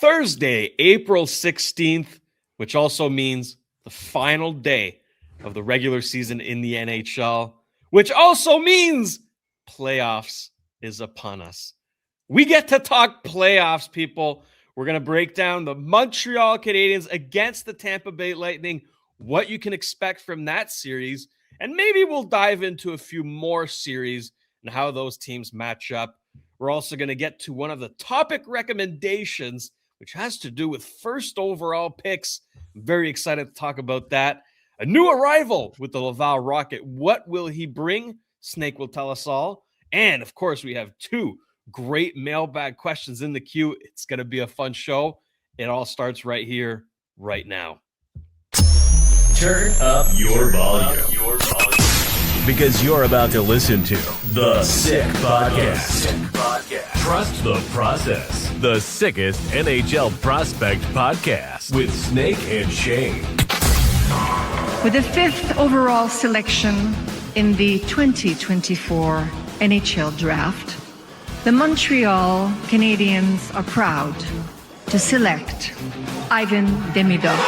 Thursday, April 16th, which also means the final day of the regular season in the NHL, which also means playoffs is upon us. We get to talk playoffs, people. We're going to break down the Montreal Canadiens against the Tampa Bay Lightning, what you can expect from that series, and maybe we'll dive into a few more series and how those teams match up. We're also going to get to one of the topic recommendations, which has to do with first overall picks. I'm very excited to talk about that. A new arrival with the Laval Rocket. What will he bring? Snake will tell us all. And, of course, we have two great mailbag questions in the queue. It's going to be a fun show. It all starts right here, right now. Turn up your volume. Because you're about to listen to The Sick Podcast. Trust the process. The sickest NHL prospect podcast with Snake and Shayne. With the 5th overall selection in the 2024 NHL Draft, the Montreal Canadiens are proud to select Ivan Demidov.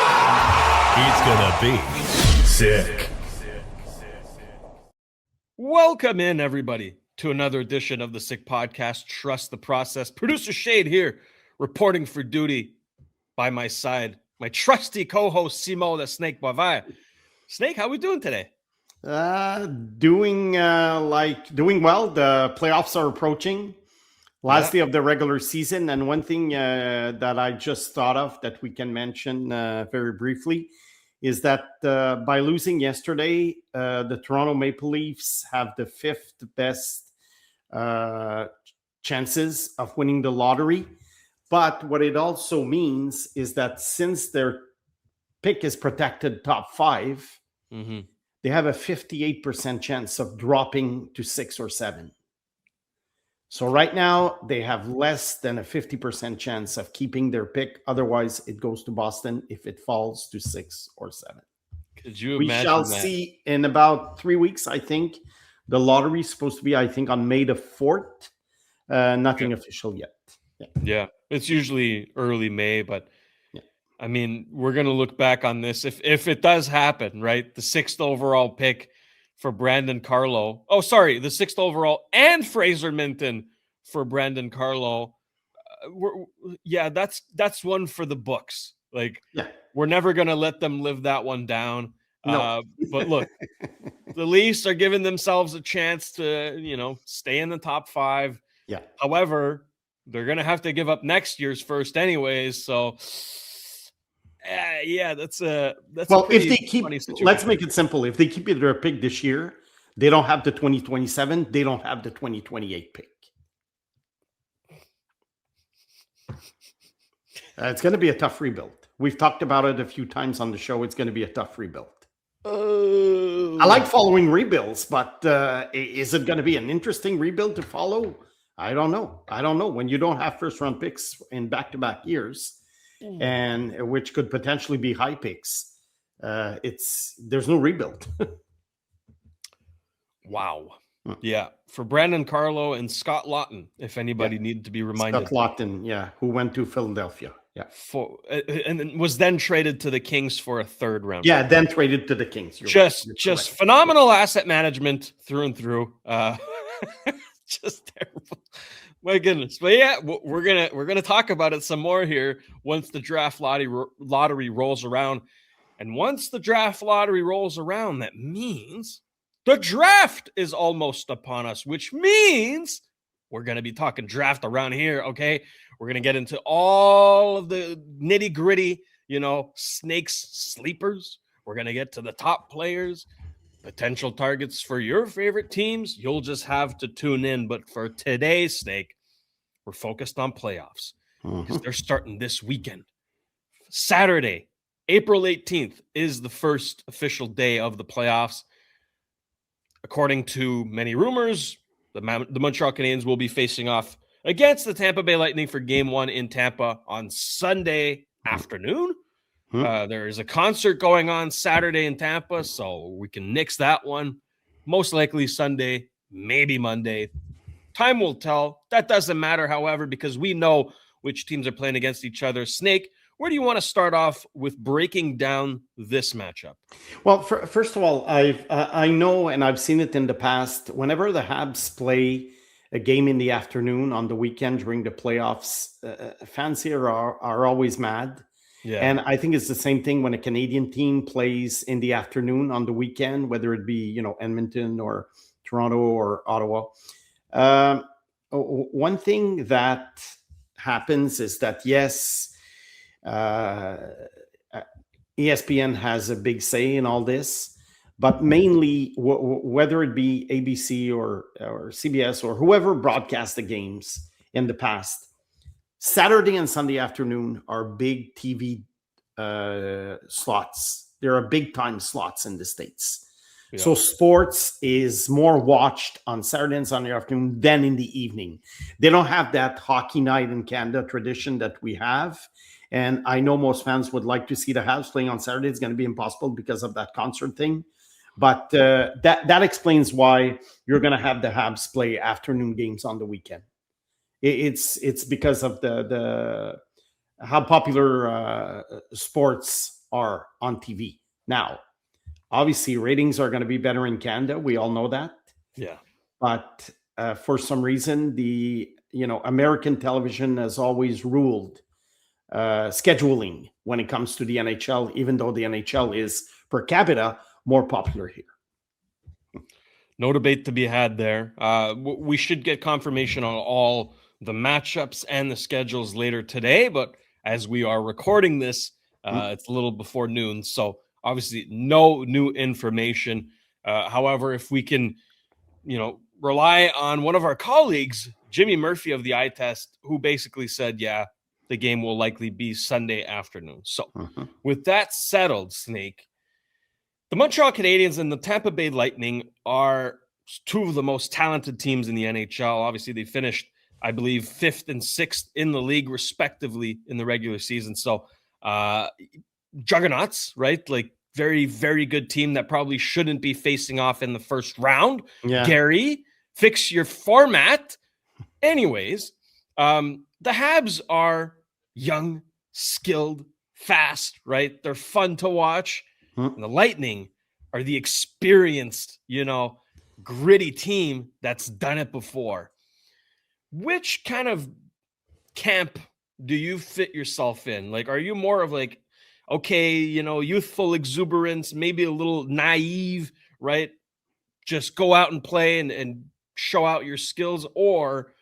It's gonna be sick. Welcome in, everybody, to another edition of the Sick Podcast. Trust the process. Producer Shayne here, reporting for duty by my side. My trusty co-host, Simon the Snake Boisvert. Snake, how we doing today? Doing well. The playoffs are approaching. Last day of the regular season. And one thing that I just thought of that we can mention very briefly is that by losing yesterday, the Toronto Maple Leafs have the 5th best chances of winning the lottery. But what it also means is that since their pick is protected top 5, they have a 58% chance of dropping to 6 or 7. So right now, they have less than a 50% chance of keeping their pick. Otherwise, it goes to Boston if it falls to 6 or 7. Could you we imagine shall that? See in about 3 weeks, I think. The lottery is supposed to be, I think, on May the 4th. Nothing official yet. Yeah, it's usually early May, but I mean, we're going to look back on this. If it does happen, right? The 6th overall pick for Brandon Carlo. Oh, sorry, the 6th overall and Fraser Minton for Brandon Carlo. That's one for the books. We're never going to let them live that one down. No. But look, the Leafs are giving themselves a chance to, stay in the top 5. Yeah. However, they're going to have to give up next year's first anyways. So, that's well, if they keep, let's make it simple. If they keep their pick this year, they don't have the 2027. They don't have the 2028 pick. It's going to be a tough rebuild. We've talked about it a few times on the show. It's going to be a tough rebuild. I like following rebuilds, but is it going to be an interesting rebuild to follow? I don't know. When you don't have first-round picks in back-to-back years, and which could potentially be high picks, there's no rebuild. Wow. Yeah. For Brandon Carlo and Scott Laughton, if anybody needed to be reminded. Scott Laughton, who went to Philadelphia. Yeah. And was then traded to the Kings for a 3rd round. Yeah, then traded to the Kings. Just phenomenal asset management through and through. Just terrible. My goodness. But yeah, we're gonna talk about it some more here once the draft lottery rolls around. And once the draft lottery rolls around, that means the draft is almost upon us, which means we're gonna be talking draft around here. Okay, we're gonna get into all of the nitty gritty, Snake's sleepers. We're gonna get to the top players. Potential targets for your favorite teams, you'll just have to tune in. But for today's Snake, we're focused on playoffs. Because they're starting this weekend. Saturday, April 18th is the first official day of the playoffs. According to many rumors, the Montreal Canadiens will be facing off against the Tampa Bay Lightning for Game 1 in Tampa on Sunday afternoon. There is a concert going on Saturday in Tampa, so we can nix that one. Most likely Sunday, maybe Monday. Time will tell. That doesn't matter, however, because we know which teams are playing against each other. Snake, where do you want to start off with breaking down this matchup? Well, first of all, I know, and I've seen it in the past, whenever the Habs play a game in the afternoon on the weekend during the playoffs, fans here are always mad. Yeah. And I think it's the same thing when a Canadian team plays in the afternoon on the weekend, whether it be, Edmonton or Toronto or Ottawa. One thing that happens is that, yes, ESPN has a big say in all this, but mainly whether it be ABC or CBS or whoever broadcast the games in the past, Saturday and Sunday afternoon are big TV slots. There are big time slots in the States. Yeah. So sports is more watched on Saturday and Sunday afternoon than in the evening. They don't have that hockey night in Canada tradition that we have. And I know most fans would like to see the Habs playing on Saturday. It's going to be impossible because of that concert thing. But that explains why you're going to have the Habs play afternoon games on the weekend. It's because of the how popular sports are on TV. Now, obviously, ratings are going to be better in Canada. We all know that. Yeah. But for some reason, American television has always ruled scheduling when it comes to the NHL, even though the NHL is per capita more popular here. No debate to be had there. We should get confirmation on all the matchups and the schedules later today, but as we are recording this, it's a little before noon, so obviously no new information. However, if we can, rely on one of our colleagues, Jimmy Murphy of the Eye Test, who basically said, yeah, the game will likely be Sunday afternoon. So with that settled, Snake, the Montreal Canadiens and the Tampa Bay Lightning are two of the most talented teams in the NHL. Obviously, they finished, I believe, 5th and 6th in the league, respectively, in the regular season. So juggernauts, right? Like very, very good team that probably shouldn't be facing off in the first round. Yeah. Gary, fix your format. Anyways, the Habs are young, skilled, fast, right? They're fun to watch. And the Lightning are the experienced, gritty team that's done it before. Which kind of camp do you fit yourself in? Like, are you more of like, okay, youthful exuberance, maybe a little naive, right? Just go out and play and show out your skills, or,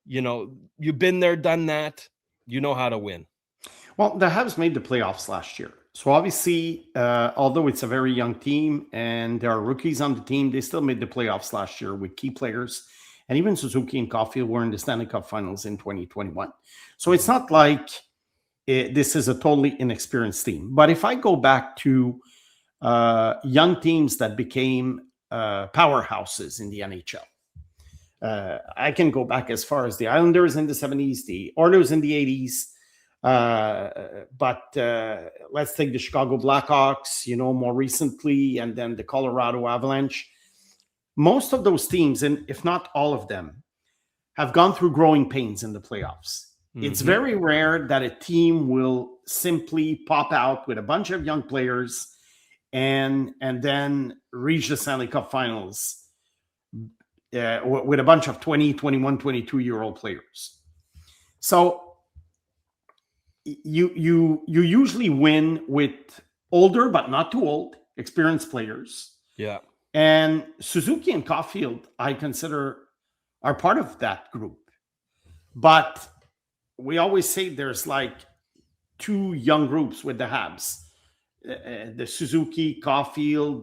you've been there, done that, you know how to win? Well, the Habs made the playoffs last year. So obviously, although it's a very young team and there are rookies on the team, they still made the playoffs last year with key players. And even Suzuki and Caulfield were in the Stanley Cup Finals in 2021. So it's not like this is a totally inexperienced team. But if I go back to young teams that became powerhouses in the NHL, I can go back as far as the Islanders in the 70s, the Oilers in the 80s. But let's take the Chicago Blackhawks, more recently, and then the Colorado Avalanche. Most of those teams, and if not all of them, have gone through growing pains in the playoffs. It's very rare that a team will simply pop out with a bunch of young players and then reach the Stanley Cup Finals with a bunch of 20, 21, 22-year-old players. So you usually win with older but not too old, experienced players. Yeah. And Suzuki and Caulfield, I consider, are part of that group. But we always say there's like two young groups with the Habs. The Suzuki, Caulfield,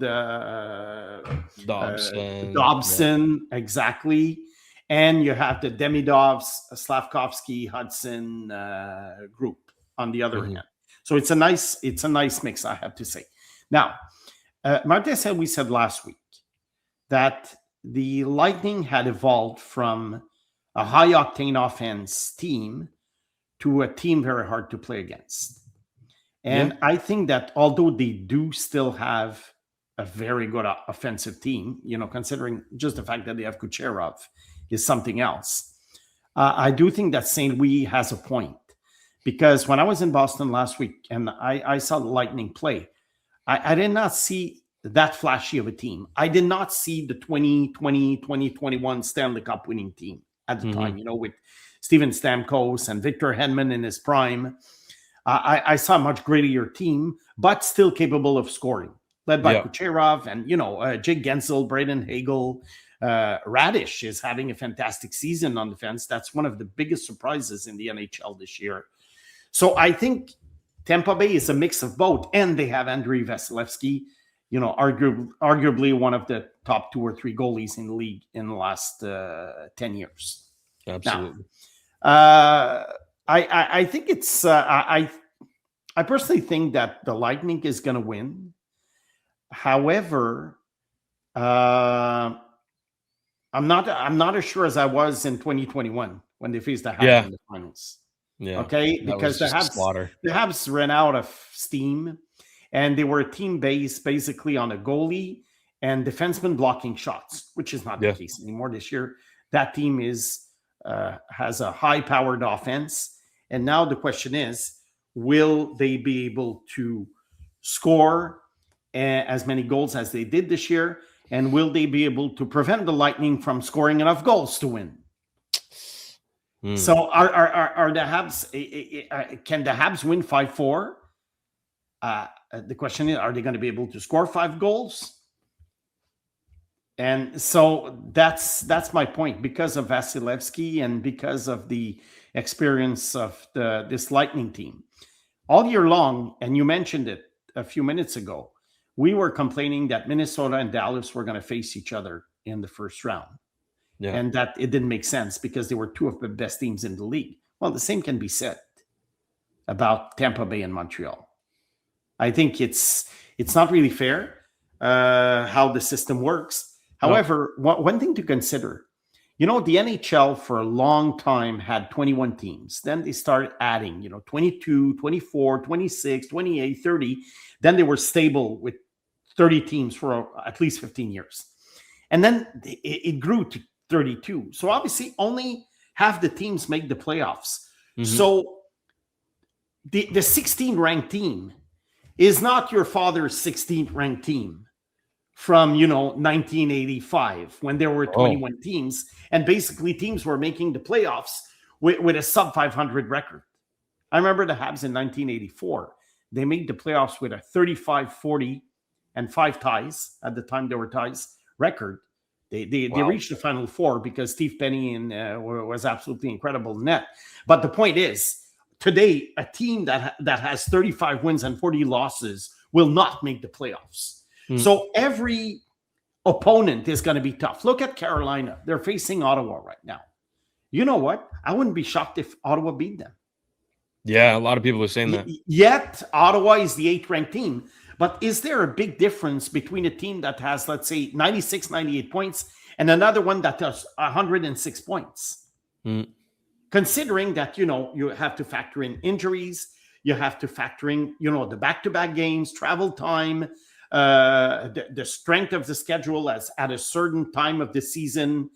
Dobson, yeah. Exactly. And you have the Demidovs, Slavkovsky, Hudson group on the other hand. So it's a nice mix, I have to say. Now, Martin said, we said last week that the Lightning had evolved from a high-octane offense team to a team very hard to play against. And I think that although they do still have a very good offensive team, considering just the fact that they have Kucherov is something else. I do think that St. Louis has a point. because when I was in Boston last week and I saw the Lightning play, I did not see that flashy of a team. I did not see the 2020, 2021 Stanley Cup winning team at the time, with Steven Stamkos and Victor Hedman in his prime. I saw a much grittier team, but still capable of scoring, led by Kucherov and, Jake Gensel, Braden Hagel. Radish is having a fantastic season on defense. That's one of the biggest surprises in the NHL this year. So I think Tampa Bay is a mix of both, and they have Andrei Vasilevsky, arguably one of the top 2 or 3 goalies in the league in the last 10 years. Absolutely. Now, I think it's I personally think that the Lightning is going to win. However, I'm not as sure as I was in 2021 when they faced the Habs in the finals. Yeah. Okay, because the Habs ran out of steam, and they were a team based basically on a goalie and defenseman blocking shots, which is not the case anymore this year. That team has a high-powered offense, and now the question is, will they be able to score as many goals as they did this year, and will they be able to prevent the Lightning from scoring enough goals to win? So are the Habs? Can the Habs win 5-4? The question is, are they going to be able to score 5 goals? And so that's my point. Because of Vasilevsky and because of the experience of this Lightning team, all year long, and you mentioned it a few minutes ago, we were complaining that Minnesota and Dallas were going to face each other in the first round. Yeah. And that it didn't make sense because they were 2 of the best teams in the league. Well, the same can be said about Tampa Bay and Montreal. I think it's not really fair how the system works. However, one thing to consider, the NHL for a long time had 21 teams. Then they started adding, 22, 24, 26, 28, 30. Then they were stable with 30 teams for at least 15 years. And then it grew to 32. So obviously only half the teams make the playoffs. So the 16th ranked team is not your father's 16th ranked team from 1985 when there were 21 teams, and basically teams were making the playoffs with a sub 500 record. I remember the Habs in 1984. They made the playoffs with a 35-40 and 5 ties. At the time there were ties record. They reached the Final Four because Steve Penny was absolutely incredible in net. But the point is, today, a team that has 35 wins and 40 losses will not make the playoffs. So every opponent is going to be tough. Look at Carolina. They're facing Ottawa right now. You know what? I wouldn't be shocked if Ottawa beat them. Yeah, a lot of people are saying that. Yet, Ottawa is the 8th ranked team. But is there a big difference between a team that has, let's say, 96, 98 points and another one that has 106 points? Considering that, you have to factor in injuries, you have to factor in, the back-to-back games, travel time, the strength of the schedule at a certain time of the season.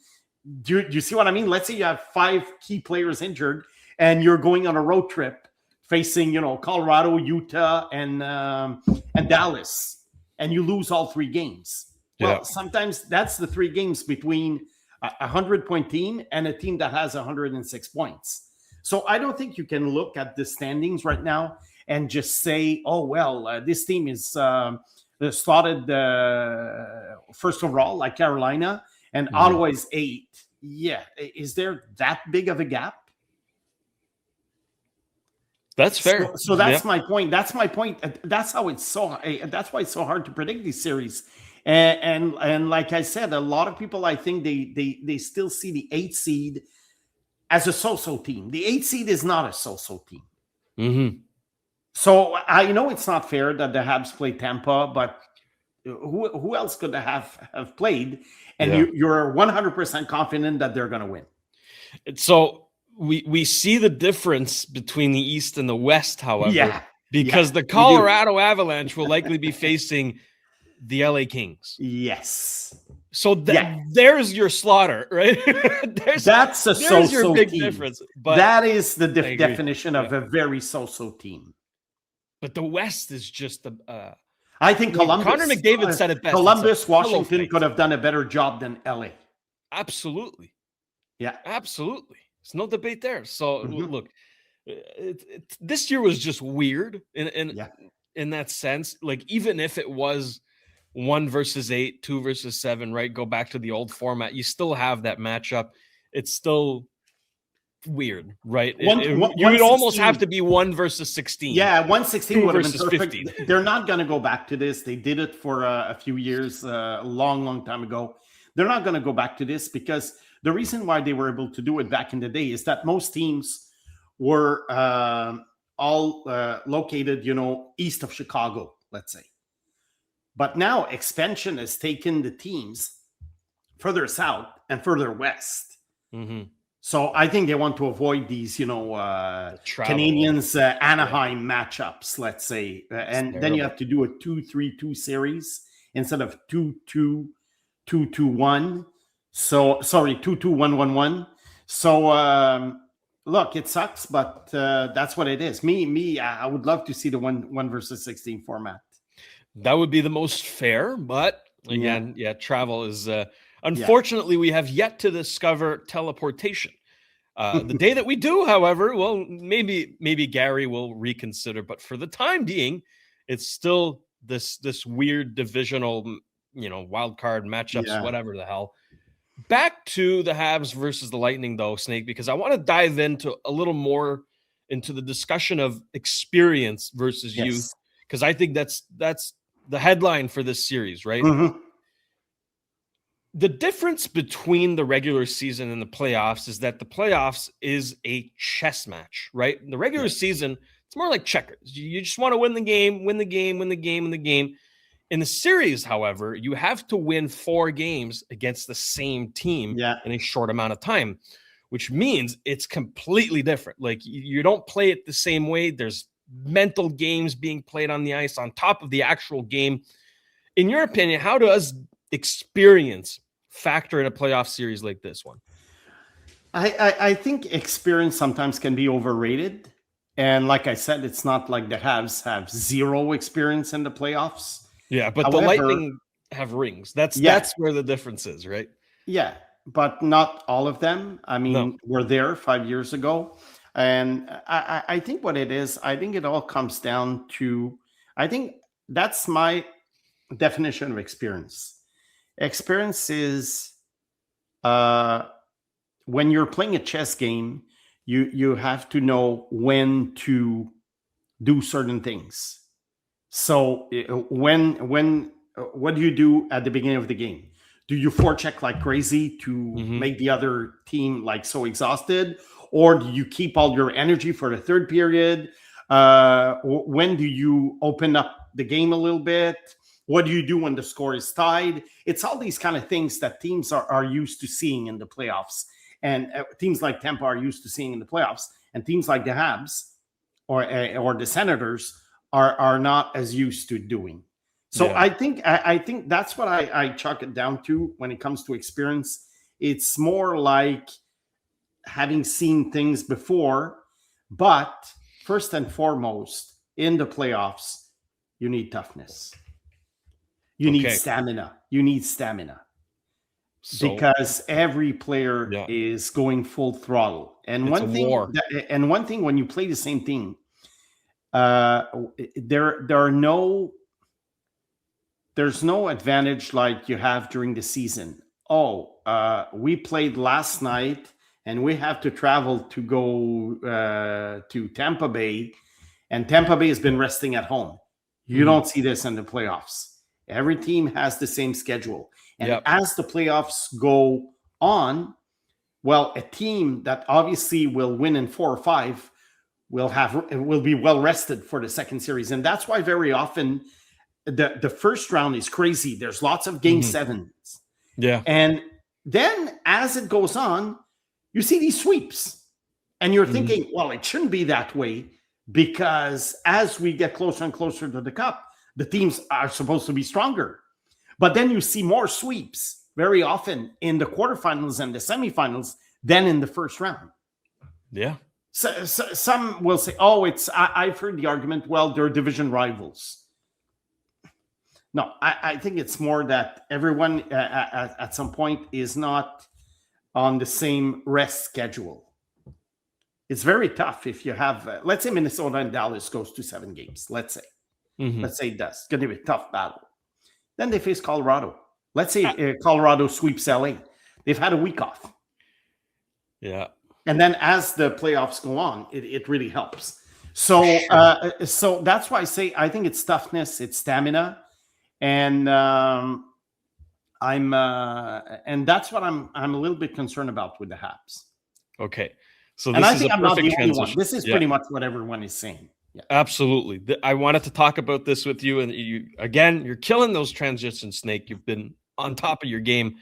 Do you see what I mean? Let's say you have 5 key players injured and you're going on a road trip facing, Colorado, Utah, and Dallas, and you lose all 3 games. Well, sometimes that's the 3 games between a 100-point team and a team that has 106 points. So I don't think you can look at the standings right now and just say, this team is slotted first overall, like Carolina, and Ottawa is 8. Yeah. Is there that big of a gap? That's fair. So that's my point. That's my point. That's how it's so. That's why it's so hard to predict these series. And like I said, a lot of people, I think they still see the 8th seed as a so-so team. The 8th seed is not a so-so team. So I know it's not fair that the Habs play Tampa, but who else could they have played? And you're 100% confident that they're going to win. So we see the difference between the East and the West, however, because the Colorado Avalanche will likely be facing the LA Kings. Yes. So Yeah. there's your slaughter, right? That's a there's your so-so big team. difference. But that is the I agree. definition of a very so-so team. But the West is just the. I think Columbus. Connor McDavid said it best. Columbus, It's a pillow Washington fight. could have done a better job than LA. Absolutely. Yeah. Absolutely. There's no debate there. So Mhm. look, this year was just weird Yeah. in that sense. Like, even if it was 1 versus 8, 2 versus 7, right? Go back to the old format. You still have that matchup. It's still weird, right? You would almost have to be 1 versus 16. Yeah, 116 would have been versus perfect. 15. They're not going to go back to this. They did it for a few years, a long time ago. They're not going to go back to this because the reason why they were able to do it back in the day is that most teams were all located, east of Chicago, let's say. But now expansion has taken the teams further south and further west. Mm-hmm. So I think they want to avoid these, Canadiens Anaheim matchups, let's say, and then you have to do a 2-3-2 series instead of 2-2, 2-2-1. So sorry, 2-2-1-1-1. So look, it sucks, but that's what it is. I would love to see the 1 versus 16 format. That would be the most fair, but again, travel is. Unfortunately, we have yet to discover teleportation. The day that we do, however, well, maybe Gary will reconsider. But for the time being, it's still this weird divisional, wild card matchups, whatever the hell. Back to the Habs versus the Lightning, though, Snake, because I want to dive into a little more into the discussion of experience versus youth, because I think that's the headline for this series, right? Mm-hmm. The difference between the regular season and the playoffs is that the playoffs is a chess match, right? In the regular season, it's more like checkers. You just want to win the game. In the series, however, you have to win 4 games against the same team in a short amount of time, which means it's completely different. Like, you don't play it the same way. There's mental games being played on the ice on top of the actual game. In your opinion, how does experience factor in a playoff series like this one? I think experience sometimes can be overrated. And like I said, it's not like the Habs have zero experience in the playoffs. Yeah, but the Lightning have rings. That's where the difference is, right? Yeah, but not all of them. I mean, we're there 5 years ago. And I think what it is, I think it all comes down to, I think that's my definition of experience. Experience is when you're playing a chess game, you have to know when to do certain things. So what do you do at the beginning of the game? Do you forecheck like crazy to make the other team like so exhausted? Or do you keep all your energy for the third period? When do you open up the game a little bit? What do you do when the score is tied? It's all these kind of things that teams are used to seeing in the playoffs. And teams like Tampa are used to seeing in the playoffs. And teams like the Habs or the Senators are not as used to doing. So I think that's what I chalk it down to when it comes to experience. It's more like having seen things before, but first and foremost, in the playoffs, you need toughness. You need stamina. Because every player is going full throttle. And one thing when you play the same team, there's no advantage like you have during the season. We played last night and we have to travel to go to Tampa Bay, and Tampa Bay has been resting at home. You don't see this in the playoffs. Every team has the same schedule. And as the playoffs go on, well, a team that obviously will win in 4 or 5 will be well rested for the second series. And that's why very often the first round is crazy. There's lots of game 7s. Yeah. And then as it goes on, you see these sweeps. And you're thinking, well, it shouldn't be that way, because as we get closer and closer to the cup, the teams are supposed to be stronger. But then you see more sweeps very often in the quarterfinals and the semifinals than in the first round. Yeah. So some will say, "Oh, I've heard the argument. Well, they're division rivals." No, I think it's more that everyone at some point is not on the same rest schedule. It's very tough if you have, let's say, Minnesota and Dallas goes to 7 games. Let's say it does. It's going to be a tough battle. Then they face Colorado. Let's say Colorado sweeps LA. They've had a week off. Yeah. And then as the playoffs go on, it really helps. So so that's why I say I think it's toughness, it's stamina, and and that's what I'm a little bit concerned about with the Habs. Okay. So and this I is think a I'm not the perfect only one. transition. This is pretty much what everyone is saying. Yeah. Absolutely. I wanted to talk about this with you, and you're killing those transitions, Snake. You've been on top of your game.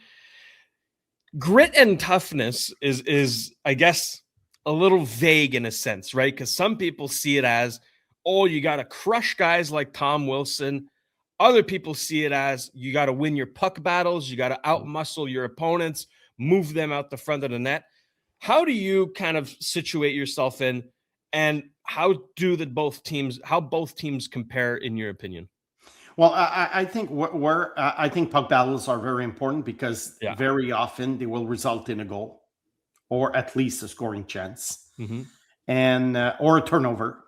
Grit and toughness is I guess a little vague in a sense, right? Because some people see it as, oh, you got to crush guys like Tom Wilson. Other people see it as you got to win your puck battles. You got to outmuscle your opponents, move them out the front of the net. How do you kind of situate yourself in, and how both teams compare in your opinion? Well, I think I think puck battles are very important because very often they will result in a goal, or at least a scoring chance, and or a turnover.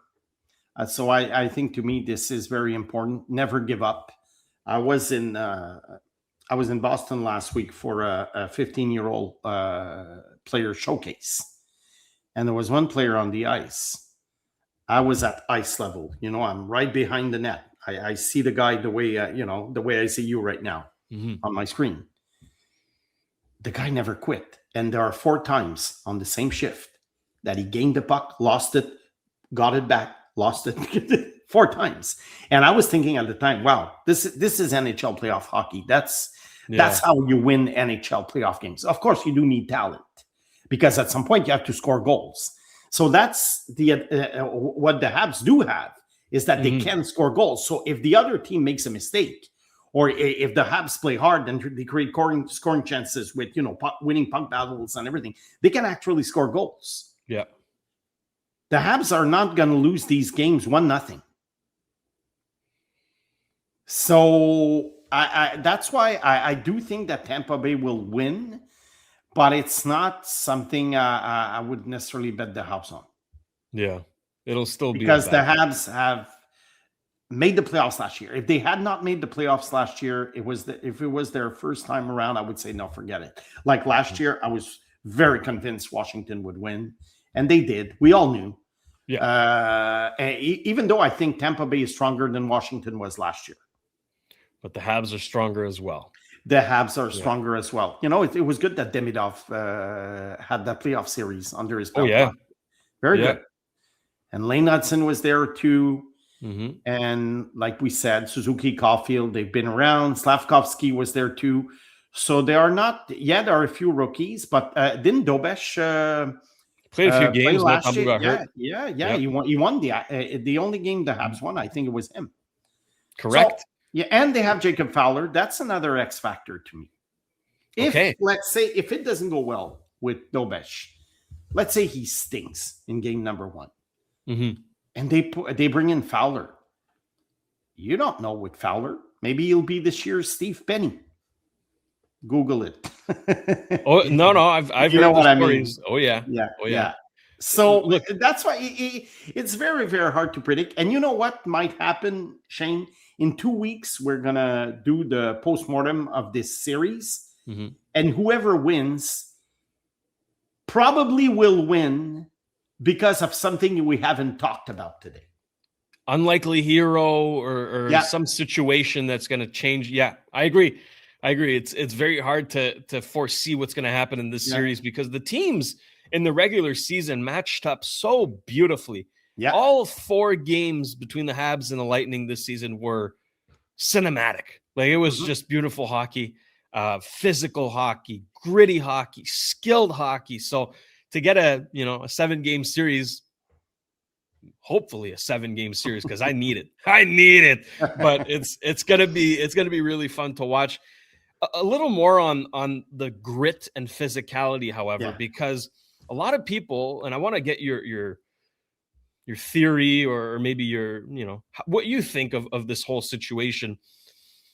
So I think to me this is very important. Never give up. I was in Boston last week for a 15-year-old player showcase, and there was one player on the ice. I was at ice level. I'm right behind the net. I see the guy the way the way I see you right now on my screen. The guy never quit, and there are 4 times on the same shift that he gained the puck, lost it, got it back, lost it 4 times. And I was thinking at the time, wow, this is NHL playoff hockey. That's how you win NHL playoff games. Of course, you do need talent because at some point you have to score goals. So that's what the Habs do have, is that they can score goals. So if the other team makes a mistake, or if the Habs play hard and they create scoring chances with winning puck battles and everything, they can actually score goals. Yeah. The Habs are not going to lose these games 1-0. So that's why I do think that Tampa Bay will win, but it's not something I would necessarily bet the house on. Yeah, it'll still be because the Habs have made the playoffs last year. If they had not made the playoffs last year, if it was their first time around, I would say no, forget it. Like last year, I was very convinced Washington would win, and they did. We all knew. Yeah. Even though I think Tampa Bay is stronger than Washington was last year. But the Habs are stronger as well. The Habs are stronger as well. It was good that Demidov had that playoff series under his belt. Oh, yeah. Very good. And Lane Hudson was there too. And like we said, Suzuki, Caulfield, they've been around. Slavkovsky was there too. So they are not, there are a few rookies, but didn't Dobesh played a few games last year? Got hurt. Yeah. He won the only game the Habs won. I think it was him. Correct. So, and they have Jacob Fowler. That's another X factor to me. Let's say, if it doesn't go well with Dobesh, let's say he stinks in game number 1. And they bring in Fowler. You don't know with Fowler. Maybe he'll be this year's Steve Penny. Google it. Oh no, I've heard what the I stories. mean. Oh yeah. So look, that's why it's very, very hard to predict. And you know what might happen, Shayne? In 2 weeks, we're gonna do the postmortem of this series, and whoever wins probably will win because of something we haven't talked about today. Unlikely hero or some situation that's going to change. Yeah, I agree. It's very hard to foresee what's going to happen in this series because the teams in the regular season matched up so beautifully. Yeah. All 4 games between the Habs and the Lightning this season were cinematic. Like it was just beautiful hockey, physical hockey, gritty hockey, skilled hockey. So to get a 7-game series, hopefully a 7-game series, because I need it. But it's gonna be really fun to watch. a little more on the grit and physicality, however, because a lot of people, and I want to get your theory or maybe your, what you think of this whole situation.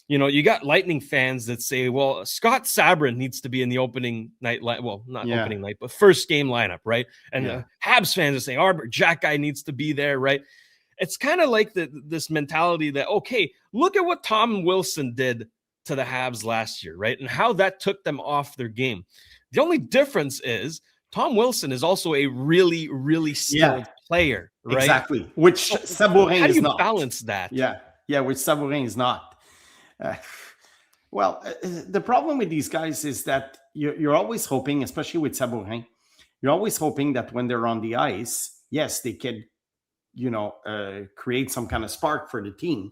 You got Lightning fans that say, well, Scott Sabrin needs to be in the opening night, opening night, but first game lineup, right? And Habs fans are saying, Arbor Jack guy needs to be there, right? It's kind of like this mentality that, okay, look at what Tom Wilson did to the Habs last year, right? And how that took them off their game. The only difference is Tom Wilson is also a really, really skilled player, right? Exactly. Which Sabourin is not. How do you balance that? Yeah, which Sabourin is not. The problem with these guys is that you're always hoping, especially with Sabourin, you're always hoping that when they're on the ice, yes, they can, create some kind of spark for the team,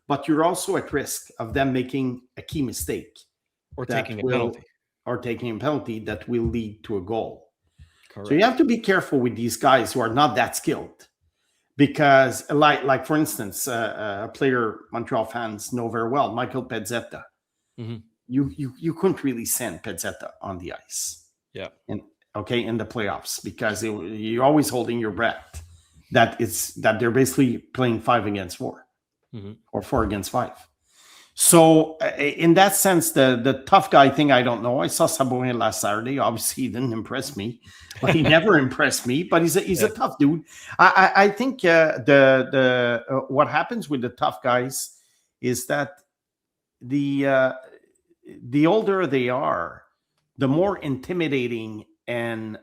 but you're also at risk of them making a key mistake or taking a penalty that will lead to a goal. Correct. So you have to be careful with these guys who are not that skilled. Because, like for instance, a player Montreal fans know very well, Michael Pezzetta. Mm-hmm. You couldn't really send Pezzetta on the ice. Yeah. In the playoffs, because you're always holding your breath that they're basically playing 5 against 4 or 4 against 5. So in that sense, the tough guy thing, I don't know. I saw Sabourin last Saturday. Obviously, he didn't impress me. But he never impressed me. But he's a tough dude. I think what happens with the tough guys is that the older they are, the more intimidating and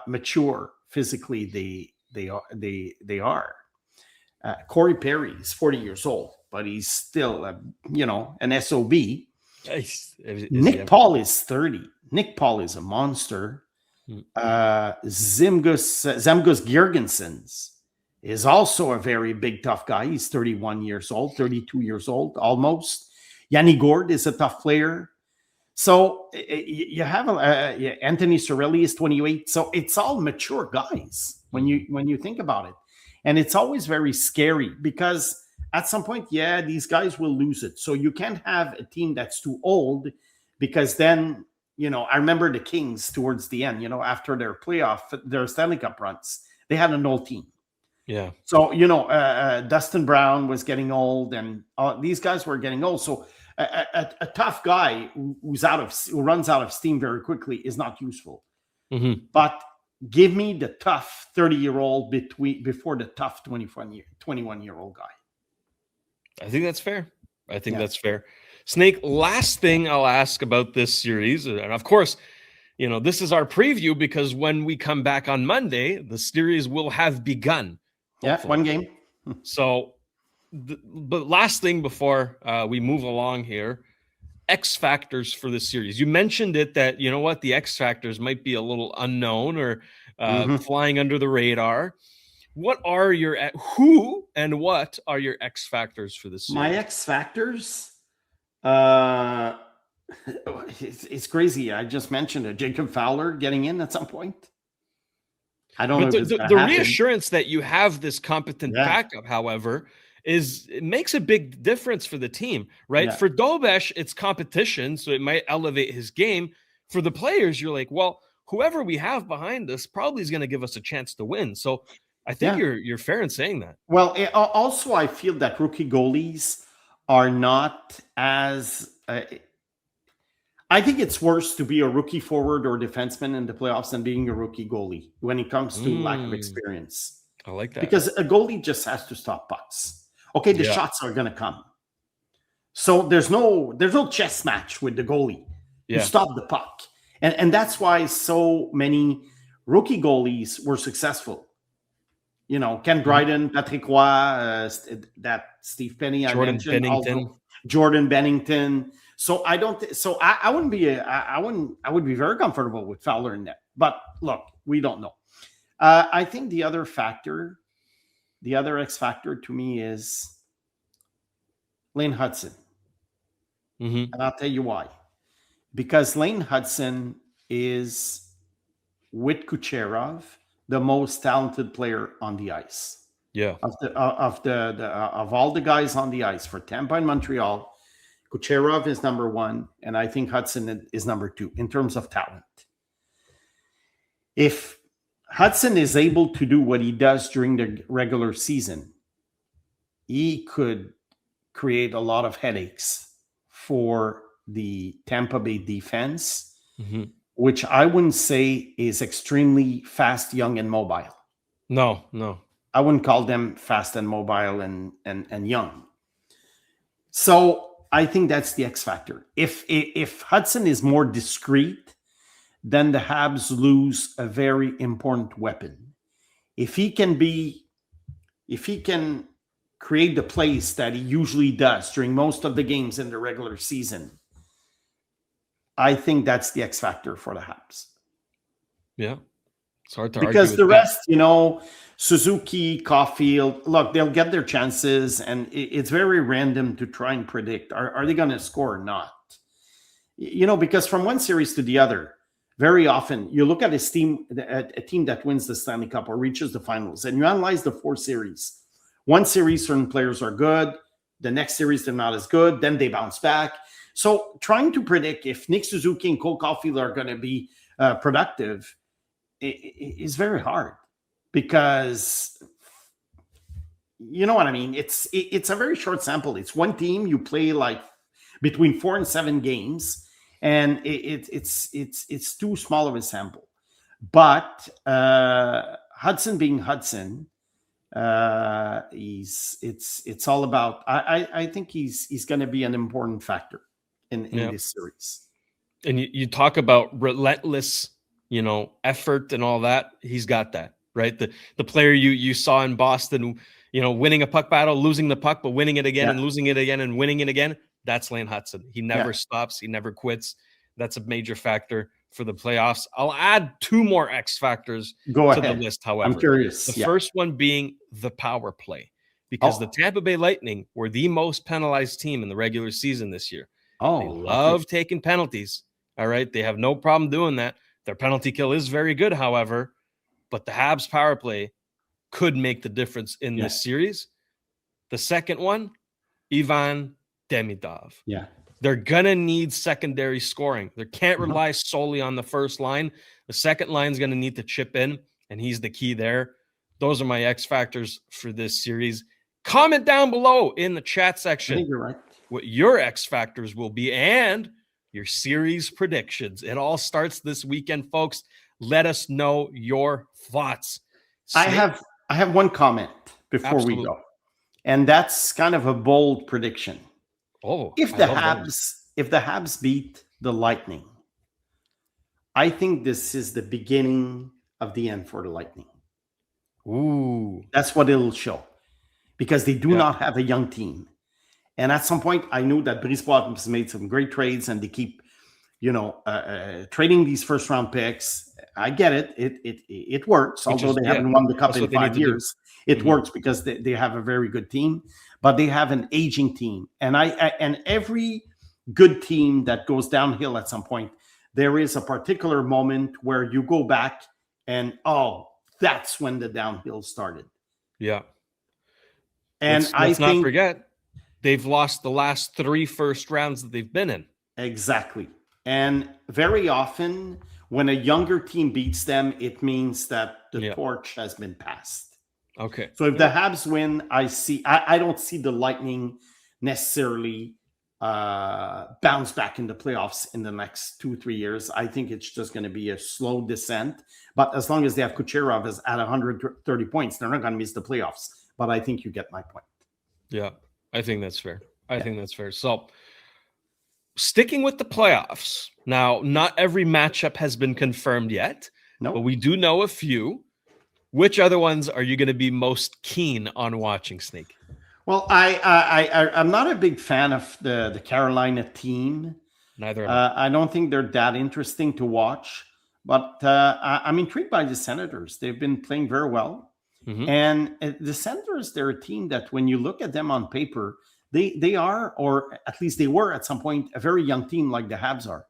mature physically they are. Corey Perry is 40 years old, but he's still, an SOB. Nick Paul is 30. Nick Paul is a monster. Zemgus Girgensons is also a very big, tough guy. He's 31 years old, 32 years old, almost. Yanni Gourde is a tough player. So you have Anthony Cirelli is 28. So it's all mature guys when you think about it. And it's always very scary because at some point, these guys will lose it. So you can't have a team that's too old, because then, I remember the Kings towards the end, after their Stanley Cup runs, they had an old team. Yeah. So, Dustin Brown was getting old, and these guys were getting old. So a tough guy who runs out of steam very quickly is not useful. Mm-hmm. But give me the tough 30-year-old before the tough 21-year-old guy. I think that's fair. That's fair. Snake, last thing I'll ask about this series, and of course, this is our preview, because when we come back on Monday, the series will have begun. Yeah, one game. So, but last thing before we move along here, X factors for this series. You mentioned it that, the X factors might be a little unknown or flying under the radar. What are your what are your X factors for this series? My X factors, it's crazy. I just mentioned it. Jacob Fowler getting in at some point. I don't know. The reassurance that you have this competent backup, however, it makes a big difference for the team, right? For Dobesh, it's competition, so it might elevate his game. For the players, you're like, well, whoever we have behind us probably is going to give us a chance to win. So I think you're fair in saying that. Well, also I feel that rookie goalies are not as. I think it's worse to be a rookie forward or defenseman in the playoffs than being a rookie goalie when it comes to lack of experience. I like that, because a goalie just has to stop pucks. Okay, the shots are going to come, so there's no chess match with the goalie. You stop the puck, and that's why so many rookie goalies were successable. Ken Dryden, Patrick Roy, that Steve Penny, Jordan Bennington. Jordan Bennington. So I don't. So I wouldn't be. I would be very comfortable with Fowler in net. But look, we don't know. I think the other X factor to me is Lane Hudson, and I'll tell you why. Because Lane Hudson is, with Kucherov, the most talented player on the ice. Yeah. Of all the guys on the ice for Tampa and Montreal, Kucherov is number one, and I think Hudson is number two in terms of talent. If Hudson is able to do what he does during the regular season, he could create a lot of headaches for the Tampa Bay defense, which I wouldn't say is extremely fast, young, and mobile. No. I wouldn't call them fast and mobile and young. So I think that's the X factor. If Hudson is more discreet, then the Habs lose a very important weapon. If he can create the plays that he usually does during most of the games in the regular season, I think that's the X factor for the Habs. Yeah. It's hard to argue because the with rest, Suzuki, Caulfield, look, they'll get their chances, and it's very random to try and predict. Are they going to score or not? Because from one series to the other, very often you look at a team that wins the Stanley Cup or reaches the finals, and you analyze the 4 series. One series, certain players are good. The next series, they're not as good. Then they bounce back. So trying to predict if Nick Suzuki and Cole Caulfield are going to be productive is very hard, because you know what I mean. It's a very short sample. It's one team. You play like between 4 and 7 games, and it's too small of a sample. But Hudson being Hudson, it's all about. I think he's going to be an important factor in this series. And you talk about relentless, effort and all that. He's got that, right? The player you saw in Boston, winning a puck battle, losing the puck, but winning it again and losing it again and winning it again. That's Lane Hudson. He never stops. He never quits. That's a major factor for the playoffs. I'll add 2 more X factors to the list, however. I'm curious. The first one being the power play, because the Tampa Bay Lightning were the most penalized team in the regular season this year. They love taking penalties. All right. They have no problem doing that. Their penalty kill is very good, however, but the Habs power play could make the difference in this series. The second one, Ivan Demidov. Yeah. They're going to need secondary scoring. They can't rely solely on the first line. The second line is going to need to chip in, and he's the key there. Those are my X factors for this series. Comment down below in the chat section. I think you're right. What your X factors will be and your series predictions. It all starts this weekend, folks. Let us know your thoughts. I have one comment before we go, and that's kind of a bold prediction. If the Habs beat the Lightning, I think this is the beginning of the end for the Lightning. Ooh, that's what it'll show, because they do not have a young team. And at some point, I knew that Brisebois has made some great trades, and they keep, trading these first-round picks. I get it. It works, although they haven't won the Cup in 5 years. It works because they have a very good team, but they have an aging team. And and every good team that goes downhill at some point, there is a particular moment where you go back and, that's when the downhill started. Yeah. And let's not forget, they've lost the last 3 first rounds that they've been in. Exactly. And very often when a younger team beats them, it means that the torch has been passed. Okay. So if the Habs win, I don't see the Lightning necessarily bounce back in the playoffs in the next 2-3 years. I think it's just going to be a slow descent. But as long as they have Kucherov at 130 points, they're not going to miss the playoffs. But I think you get my point. Yeah, I think that's fair. I think that's fair. So sticking with the playoffs. Now, not every matchup has been confirmed yet, but we do know a few. Which other ones are you going to be most keen on watching, Snake? Well, I'm not a big fan of the Carolina team. Neither am I. I don't think they're that interesting to watch, but I'm intrigued by the Senators. They've been playing very well. Mm-hmm. And the Senators, they're a team that when you look at them on paper, they are, or at least they were at some point, a very young team like the Habs are.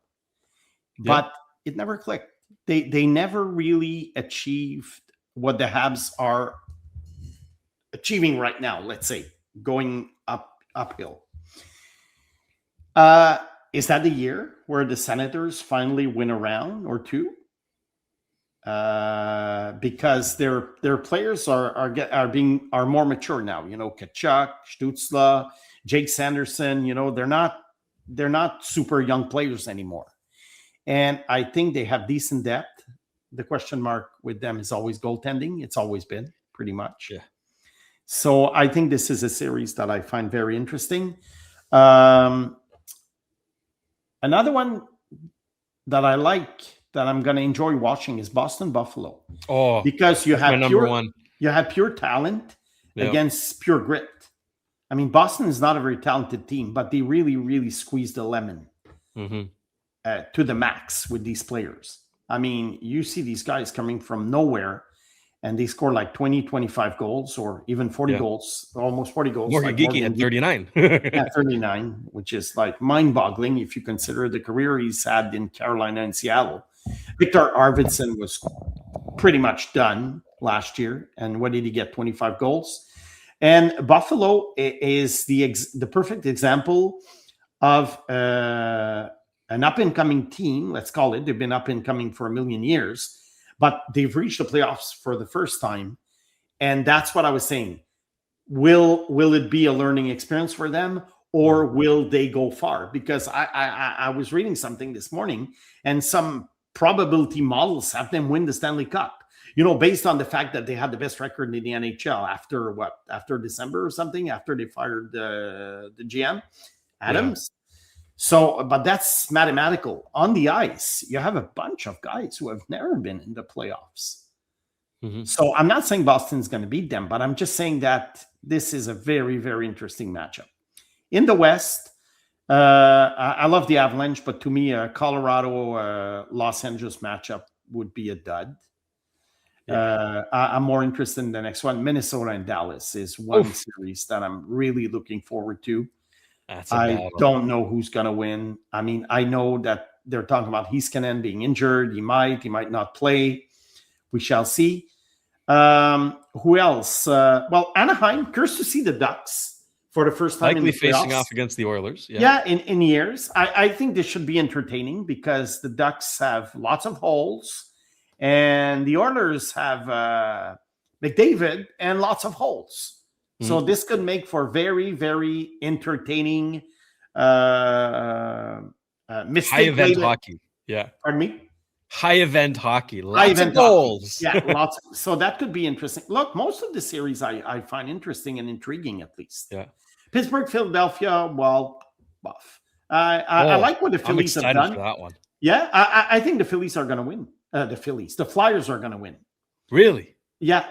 Yeah. But it never clicked. They never really achieved what the Habs are achieving right now, let's say, going uphill. Is that the year where the Senators finally win a round or two? Because their players are more mature now. You know, Kachuk, Stützle, Jake Sanderson. You know, they're not super young players anymore, and I think they have decent depth. The question mark with them is always goaltending. It's always been pretty much. Yeah. So I think this is a series that I find very interesting. Another one that I like that I'm going to enjoy watching is Boston Buffalo. Oh, because you have number one. You have pure talent against pure grit. I mean, Boston is not a very talented team, but they really, really squeeze the lemon to the max with these players. I mean, you see these guys coming from nowhere, and they score like 20, 25 goals or even 40 goals, almost 40 goals. Morgan Geekie had 39. Yeah, 39, which is like mind-boggling if you consider the career he's had in Carolina and Seattle. Victor Arvidsson was pretty much done last year. And what did he get? 25 goals. And Buffalo is the perfect example of an up-and-coming team, let's call it. They've been up-and-coming for a million years, but they've reached the playoffs for the first time. And that's what I was saying. Will it be a learning experience for them, or will they go far? Because I was reading something this morning, and some probability models have them win the Stanley Cup, you know, based on the fact that they had the best record in the NHL after December or something, after they fired the GM, Adams. Yeah. So, but that's mathematical. On the ice, you have a bunch of guys who have never been in the playoffs. So I'm not saying Boston's going to beat them, but I'm just saying that this is a very, very interesting matchup. In the West, I love the Avalanche, but to me, a Colorado-Los Angeles matchup would be a dud. Yeah. I'm more interested in the next one. Minnesota and Dallas is one series that I'm really looking forward to. I don't know who's going to win. I mean, I know that they're talking about Heiskanen being injured. He might not play. We shall see. Who else? Well, Anaheim, curious to see the Ducks for the first time. Likely facing off against the Oilers. Yeah, in years. I think this should be entertaining because the Ducks have lots of holes and the Oilers have McDavid and lots of holes. So this could make for very, very entertaining high event hockey. Yeah. Pardon me? High event hockey. Lots of goals. Yeah, lots. So that could be interesting. Look, most of the series I find interesting and intriguing, at least. Yeah. Pittsburgh, Philadelphia, well, buff. I like what the Phillies have done. For that one. Yeah, I think the Phillies are going to win. The Flyers are going to win. Really? Yeah.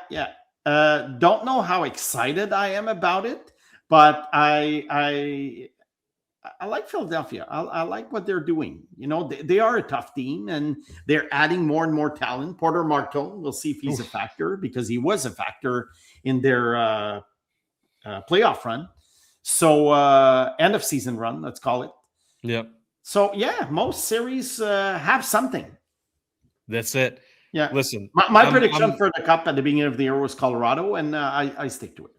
Don't know how excited I am about it, but I like Philadelphia. I like what they're doing. You know, they are a tough team, and they're adding more and more talent. Porter Marteau, we'll see if he's a factor, because he was a factor in their playoff run. So end of season run, let's call it. Yep. So yeah, most series have something. That's it. Yeah. Listen, my prediction for the Cup at the beginning of the year was Colorado, and I stick to it.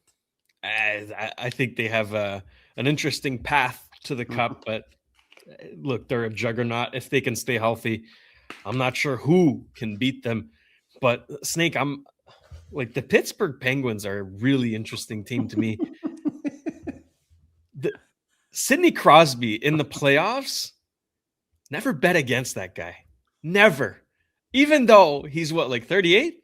I think they have an interesting path to the Cup, but look, they're a juggernaut. If they can stay healthy, I'm not sure who can beat them. But Snake, I'm like, the Pittsburgh Penguins are a really interesting team to me. Sidney Crosby in the playoffs, never bet against that guy. Never. Even though he's 38?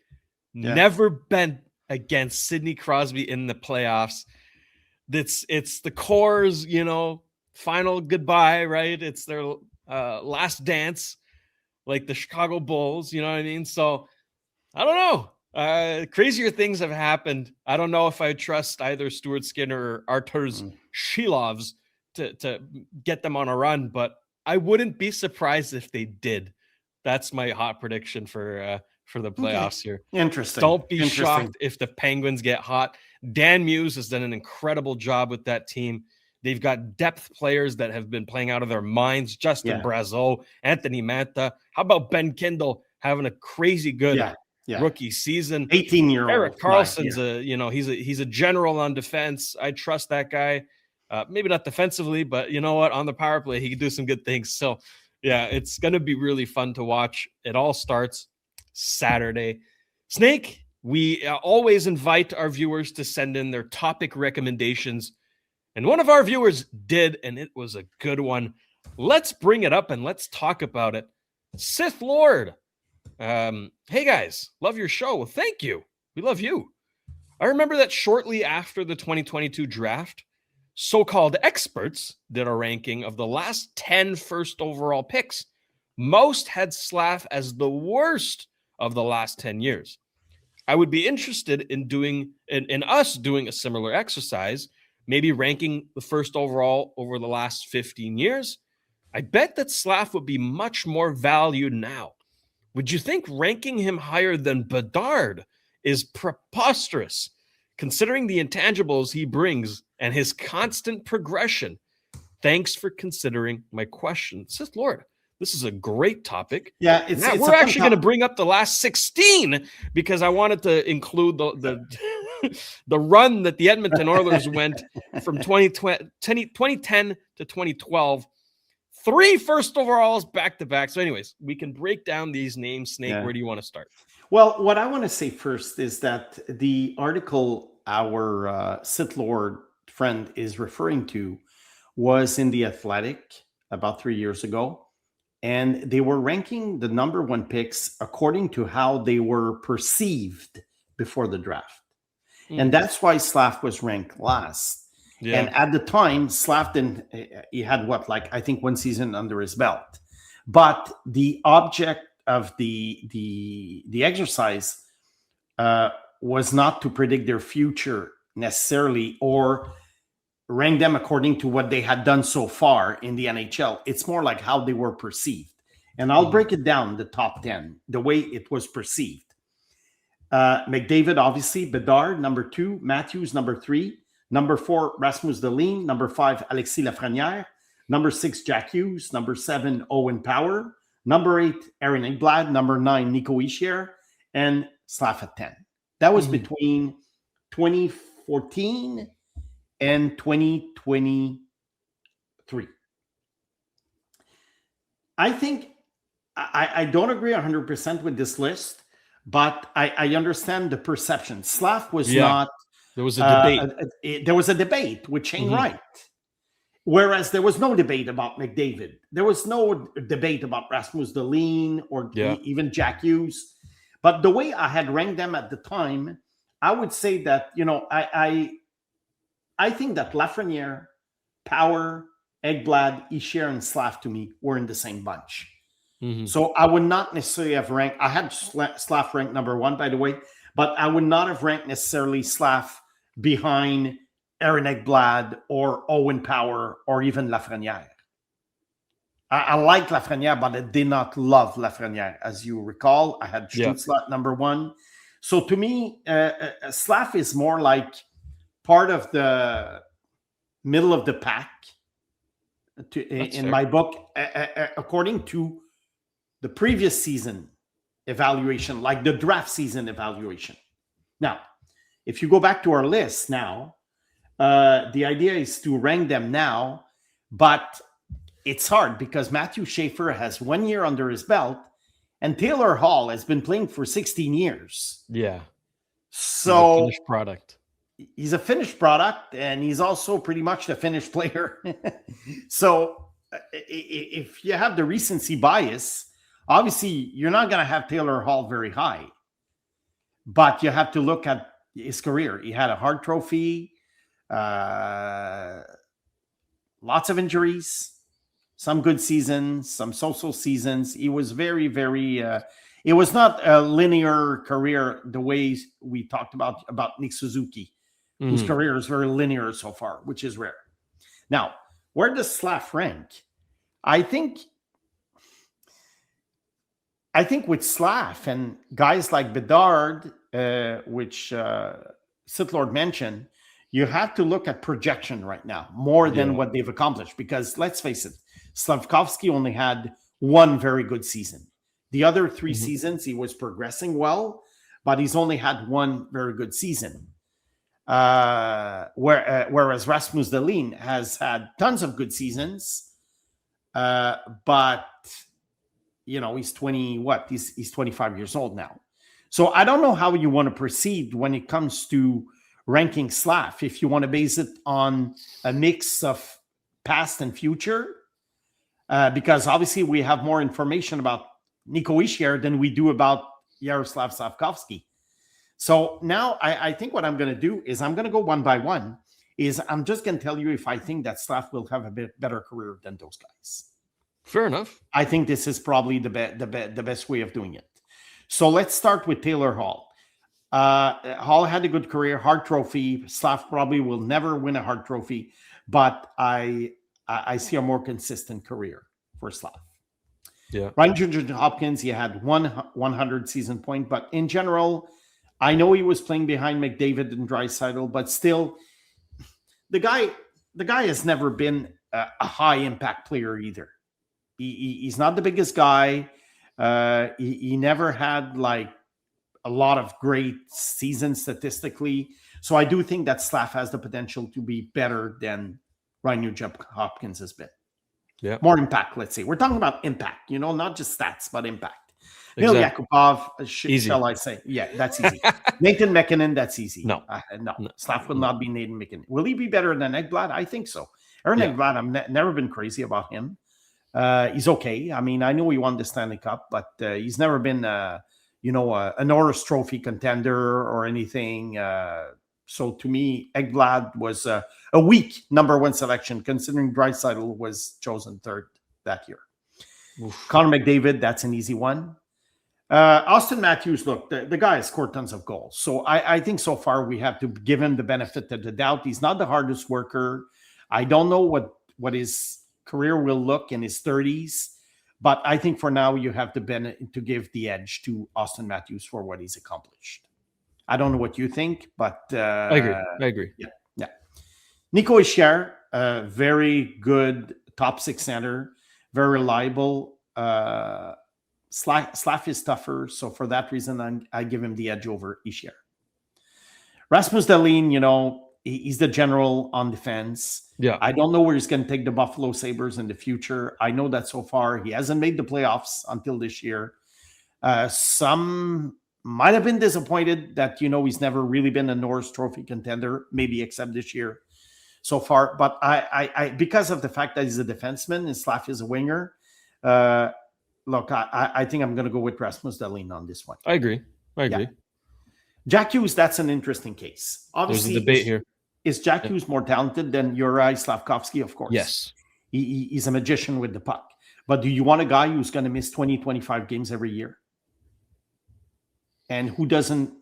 Yeah. Never bet against Sidney Crosby in the playoffs. It's the Core's, final goodbye, right? It's their last dance, like the Chicago Bulls, you know what I mean? So I don't know. Crazier things have happened. I don't know if I trust either Stuart Skinner or Arturs Shilovs to get them on a run, but I wouldn't be surprised if they did. That's my hot prediction for the playoffs here. Interesting. Don't be shocked if the Penguins get hot. Dan Muse has done an incredible job with that team. They've got depth players that have been playing out of their minds. Justin Brazeau, Anthony Manta. How about Ben Kindle having a crazy good rookie season? 18-year-old Erik Karlsson's he's a general on defense. I trust that guy. Maybe not defensively, but you know what? On the power play, he can do some good things. So, yeah, it's going to be really fun to watch. It all starts Saturday. Snake, we always invite our viewers to send in their topic recommendations. And one of our viewers did, and it was a good one. Let's bring it up and let's talk about it. Sith Lord. Hey, guys. Love your show. Well, thank you. We love you. I remember that shortly after the 2022 draft, so-called experts did a ranking of the last 10 first overall picks. Most had Slav as the worst of the last 10 years. I would be interested in us doing a similar exercise, maybe ranking the first overall over the last 15 years. I bet that Slav would be much more valued now. Would you think ranking him higher than Bedard is preposterous, considering the intangibles he brings and his constant progression? Thanks for considering my question. Sith Lord, this is a great topic. Yeah, we're actually going to bring up the last 16 because I wanted to include the the run that the Edmonton Oilers went from 2010 to 2012. 3 first overalls back-to-back. So anyways, we can break down these names. Snake, Where do you want to start? Well, what I want to say first is that the article our Sith Lord friend is referring to was in The Athletic about 3 years ago. And they were ranking the number 1 picks according to how they were perceived before the draft. And that's why Slav was ranked last. Yeah. And at the time, Slav he had I think 1 season under his belt. But the object of the exercise was not to predict their future necessarily or rank them according to what they had done so far in the NHL. It's more like how they were perceived. And I'll break it down, the top 10, the way it was perceived. McDavid, obviously. Bedard, number 2. Matthews, number 3. Number 4, Rasmus Dahlin. Number 5, Alexis Lafrenière. Number 6, Jack Hughes. Number 7, Owen Power. Number 8, Aaron Ekblad. Number 9, Nico Hischier. And Slav at 10. That was between 2014 and 2023. I think I don't agree 100% with this list, but I understand the perception. Slav was not... There was a debate. There was a debate with Shayne Wright, whereas there was no debate about McDavid. There was no debate about Rasmus Dahlin or even Jack Hughes. But the way I had ranked them at the time, I would say that, I think that Lafrenière, Power, Ekblad, Hischier, and Slav to me were in the same bunch. So I would not necessarily have ranked... I had Slav ranked number 1, by the way, but I would not have ranked necessarily Slav behind Aaron Ekblad or Owen Power or even Lafrenière. I like Lafrenière, but I did not love Lafrenière. As you recall, I had Stutzla number 1. So to me, Slav is more like part of the middle of the pack in my book, according to the previous season evaluation, like the draft season evaluation. Now, if you go back to our list now, the idea is to rank them now, but it's hard because Matthew Schaefer has 1 year under his belt and Taylor Hall has been playing for 16 years. Yeah. So finished product. He's a finished product and he's also pretty much the finished player. So if you have the recency bias, obviously you're not going to have Taylor Hall very high, but you have to look at his career. He had a Hart Trophy, lots of injuries, some good seasons, some so-so seasons. He was very, very, it was not a linear career the way we talked about Nick Suzuki, whose career is very linear so far, which is rare. Now, where does Slav rank? I think with Slav and guys like Bedard, which Sith Lord mentioned, you have to look at projection right now more than what they've accomplished. Because let's face it, Slavkovsky only had 1 very good season. The other 3 seasons, he was progressing well, but he's only had 1 very good season. Whereas Rasmus Dahlin has had tons of good seasons, but he's 20. What he's 25 years old now. So I don't know how you want to proceed when it comes to ranking Slav. If you want to base it on a mix of past and future, because obviously we have more information about Nico Hischier than we do about Yaroslav Slavkovsky. So now I think what I'm going to do is I'm going to go one by one. I'm just going to tell you if I think that Slav will have a bit better career than those guys. Fair enough. I think this is probably the best way of doing it. So let's start with Taylor Hall. Hall had a good career, Hart Trophy. Slav probably will never win a Hart Trophy, but I see a more consistent career for Slav. Yeah. Ryan Nugent Hopkins, he had 100 season point, but in general, I know he was playing behind McDavid and Draisaitl, but still, the guy has never been a high impact player either. He's not the biggest guy. He never had like a lot of great seasons statistically. So I do think that Slav has the potential to be better than Ryan Nugent Hopkins has been. Yeah. More impact, let's say. We're talking about impact, not just stats, but impact. Exactly. Neil Yakupov, shall I say? Yeah, that's easy. Nathan McKinnon, that's easy. No. Slav will not be Nathan McKinnon. Will he be better than Ekblad? I think so. Aaron Ekblad, I've never been crazy about him. He's okay. I mean, I know he won the Stanley Cup, but he's never been, a Norris Trophy contender or anything. So to me, Ekblad was a weak number one selection, considering Draisaitl was chosen third that year. Oof. Connor McDavid, that's an easy one. Austin Matthews, look, the guy has scored tons of goals. So I think so far we have to give him the benefit of the doubt. He's not the hardest worker. I don't know what his career will look in his 30s, but I think for now you have to give the edge to Austin Matthews for what he's accomplished. I don't know what you think, but I agree. Yeah. Nico Hischier, very good top six center, very reliable. Slav is tougher, so for that reason, I give him the edge over Hischier. Rasmus Dahlin, he's the general on defense. Yeah. I don't know where he's going to take the Buffalo Sabres in the future. I know that so far he hasn't made the playoffs until this year. Some might have been disappointed that, he's never really been a Norris Trophy contender, maybe except this year so far. But I because of the fact that he's a defenseman and Slav is a winger, look, I think I'm going to go with Rasmus Dahlin on this one. I agree. Yeah. Jack Hughes, that's an interesting case. Obviously, there's a debate here. Is Jack Hughes more talented than Juraj Slavkovsky? Of course. Yes. He's a magician with the puck. But do you want a guy who's going to miss 20, 25 games every year? And who doesn't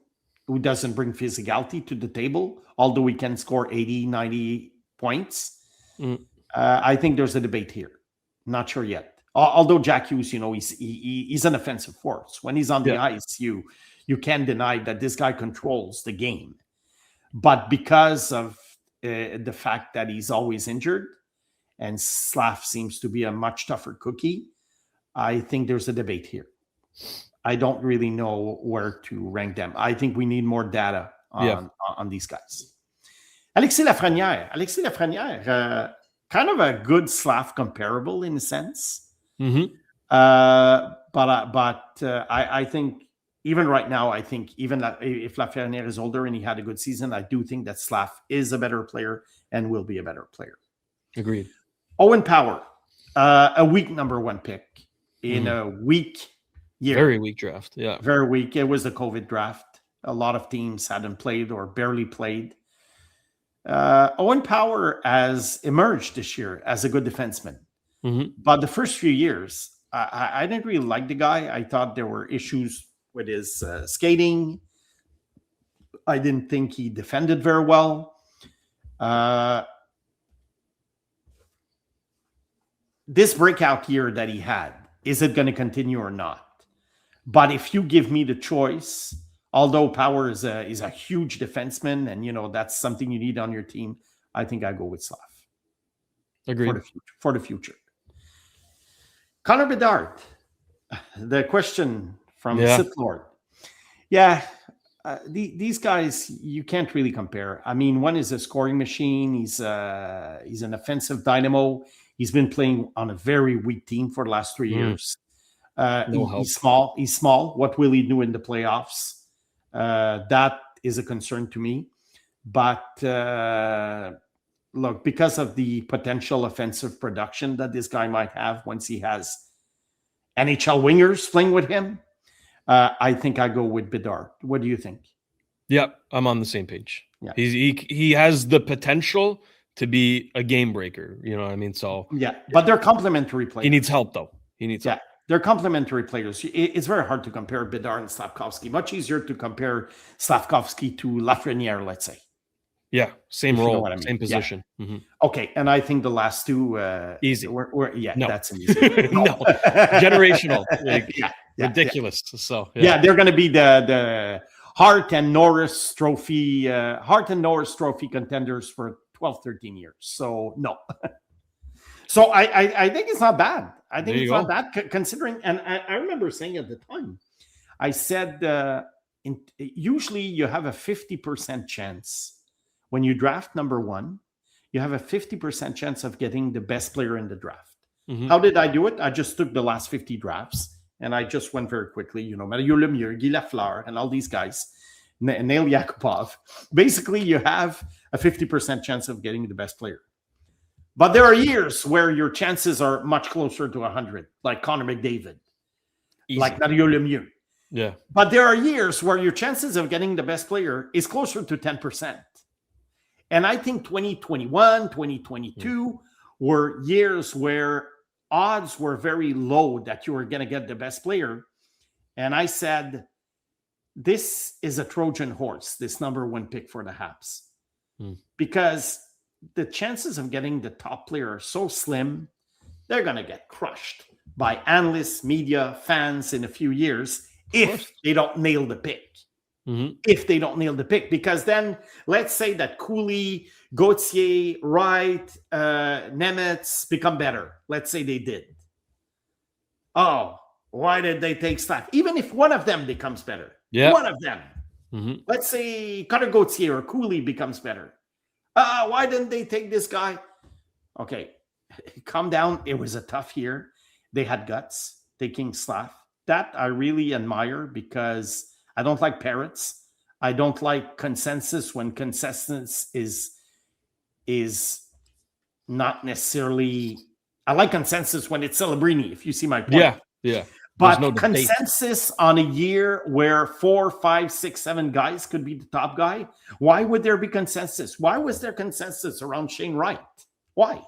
bring physicality to the table, although he can score 80, 90 points? I think there's a debate here. Not sure yet. Although Jack Hughes, he's an offensive force. When he's on the ice, you can't deny that this guy controls the game. But because of the fact that he's always injured and Slav seems to be a much tougher cookie, I think there's a debate here. I don't really know where to rank them. I think we need more data on these guys. Alexis Lafrenière, kind of a good Slav comparable in a sense. Mm-hmm. But I think even right now, I think even if Lafrenière is older and he had a good season, I do think that Slav is a better player and will be a better player. Agreed. Owen Power, a weak number one pick in a weak year. Very weak draft. Yeah. Very weak. It was a COVID draft. A lot of teams hadn't played or barely played. Owen Power has emerged this year as a good defenseman. Mm-hmm. But the first few years, I didn't really like the guy. I thought there were issues with his skating. I didn't think he defended very well. This breakout year that he had, is it going to continue or not? But if you give me the choice, although Power is a huge defenseman and, that's something you need on your team, I think I go with Slav. Agreed. For the future. Connor Bedard, the question from Sith Lord. Yeah, these guys, you can't really compare. I mean, one is a scoring machine. He's an offensive dynamo. He's been playing on a very weak team for the last 3 years. He's small. He's small. What will he do in the playoffs? That is a concern to me. But look, because of the potential offensive production that this guy might have once he has NHL wingers playing with him, I think I go with Bedard. What do you think? Yep, I'm on the same page. Yeah. He has the potential to be a game breaker. You know what I mean? So yeah, but they're complementary players. He needs help, though. Help. They're complementary players. It's very hard to compare Bedard and Slafkovsky. Much easier to compare Slafkovsky to Lafreniere, let's say. Yeah, same role, I mean. Same position. Yeah. Mm-hmm. Okay, and I think the last two easy. That's an easy. No, generational, ridiculous. Yeah. So they're going to be the Hart and Norris Trophy contenders for 12, 13 years. So no. So I think it's not bad. I think it's not bad considering. And I remember saying at the time, I said usually you have a 50% chance. When you draft number one, you have a 50% chance of getting the best player in the draft. Mm-hmm. How did I do it? I just took the last 50 drafts and I just went very quickly. Mario Lemieux, Guy Lafleur, and all these guys, Nail Yakupov. Basically, you have a 50% chance of getting the best player. But there are years where your chances are much closer to 100, like Connor McDavid, like Mario Lemieux. Yeah. But there are years where your chances of getting the best player is closer to 10%. And I think 2021, 2022 were years where odds were very low that you were going to get the best player. And I said, this is a Trojan horse, this number one pick for the Habs. Because the chances of getting the top player are so slim, they're going to get crushed by analysts, media, fans in a few years if they don't nail the pick. Mm-hmm. If they don't nail the pick, because then let's say that Cooley, Gauthier, Wright, Nemetz become better. Let's say they did. Oh, why did they take Slav? Even if one of them becomes better, one of them. Mm-hmm. Let's say Cutter Gauthier or Cooley becomes better. Why didn't they take this guy? Okay, calm down. It was a tough year. They had guts taking Slav. That I really admire because I don't like parrots. I don't like consensus when consensus is not necessarily. I like consensus when it's Celebrini, if you see my point. Yeah. But consensus on a year where 4, 5, 6, 7 guys could be the top guy. Why would there be consensus? Why was there consensus around Shayne Wright? Why?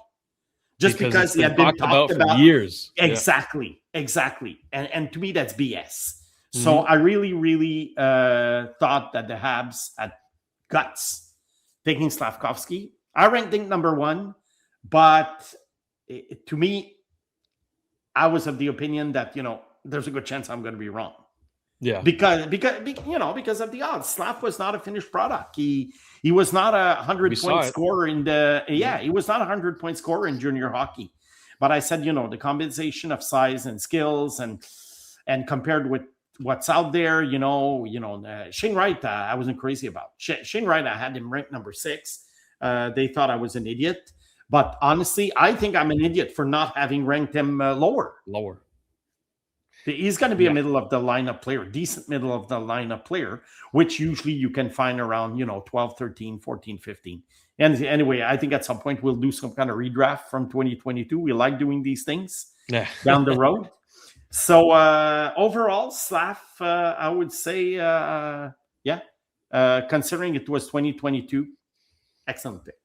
Just because he had been talked about for years. Exactly. And to me, that's BS. So I really, really thought that the Habs had guts taking Slafkovsky. I ranked him number one, but to me, I was of the opinion that, there's a good chance I'm going to be wrong. Yeah. Because of the odds. Slav was not a finished product. He was not a 100-point scorer in he was not a 100-point scorer in junior hockey. But I said, the combination of size and skills and compared with what's out there, Shayne Wright, I wasn't crazy about. Shayne Wright, I had him ranked number 6. They thought I was an idiot. But honestly, I think I'm an idiot for not having ranked him lower. He's going to be a middle of the lineup player, decent middle of the lineup player, which usually you can find around, 12, 13, 14, 15. And anyway, I think at some point we'll do some kind of redraft from 2022. We like doing these things down the road. So overall, Slav, I would say, considering it was 2022, excellent pick.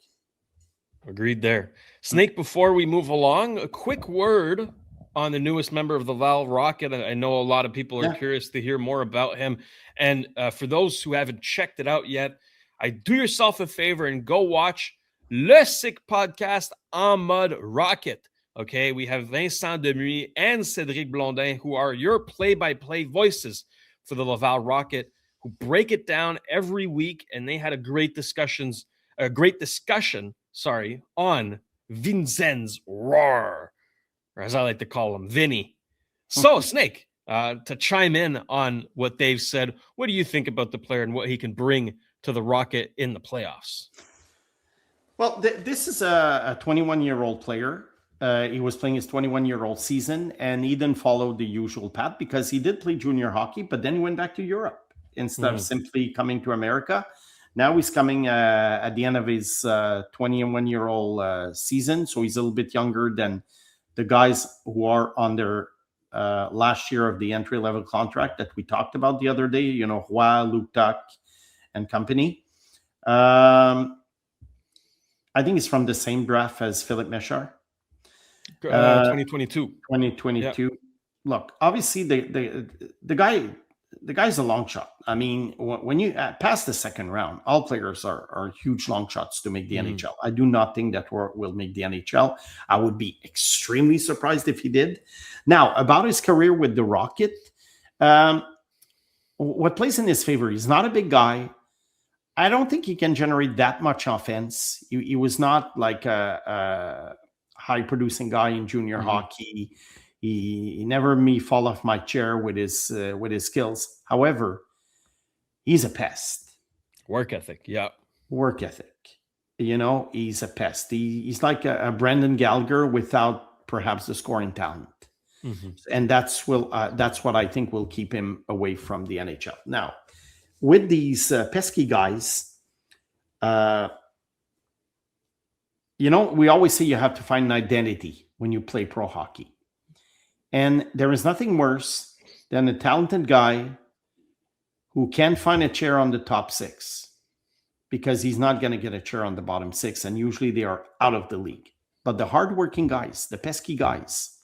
Agreed there. Snake, before we move along, a quick word on the newest member of the Laval Rocket. I know a lot of people are curious to hear more about him. And for those who haven't checked it out yet, do yourself a favor and go watch Le Sick Podcast en mode Rocket. Okay, we have Vincent Demuy and Cédric Blondin, who are your play-by-play voices for the Laval Rocket, who break it down every week. And they had a great discussion, on Vinzenz Rohrer, or as I like to call him, Vinny. So, Snake, to chime in on what they've said. What do you think about the player and what he can bring to the Rocket in the playoffs? Well, this is a 21-year-old player. He was playing his 21-year-old season, and he didn't follow the usual path because he did play junior hockey, but then he went back to Europe instead of simply coming to America. Now he's coming at the end of his 21-year-old season, so he's a little bit younger than the guys who are on their last year of the entry-level contract that we talked about the other day, Hua, Luke Tuck, and company. I think it's from the same draft as Philippe Méchard. 2022. 2022. Yep. Look, obviously the guy's a long shot. I mean, when you pass the second round, all players are huge long shots to make the NHL. I do not think that will make the NHL. I would be extremely surprised if he did. Now, about his career with the Rocket, what plays in his favor, he's not a big guy. I don't think he can generate that much offense. He was not like a high-producing guy in junior hockey. He never made me fall off my chair with his skills. However, he's a pest. Work ethic, yeah. Work ethic. He's a pest. He's like a Brendan Gallagher without perhaps the scoring talent. And that's what I think will keep him away from the NHL. Now, with these pesky guys, we always say you have to find an identity when you play pro hockey. And there is nothing worse than a talented guy who can't find a chair on the top six because he's not going to get a chair on the bottom six. And usually they are out of the league. But the hardworking guys, the pesky guys,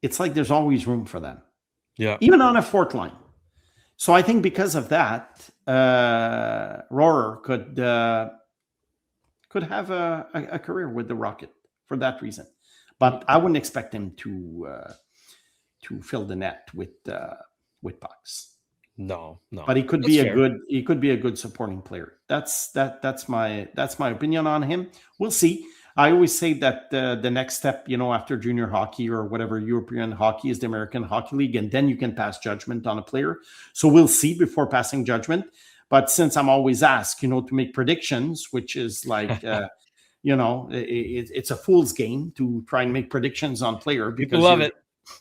it's like there's always room for them. Yeah. Even on a fourth line. So I think because of that, Rohrer could have a career with the Rocket for that reason. But I wouldn't expect him to fill the net with pucks. No. But he could be a good supporting player. That's my opinion on him. We'll see. I always say that the next step, after junior hockey or whatever European hockey is the American Hockey League, and then you can pass judgment on a player. So we'll see before passing judgment. But since I'm always asked, to make predictions, which is like, it's a fool's game to try and make predictions on player because people love it.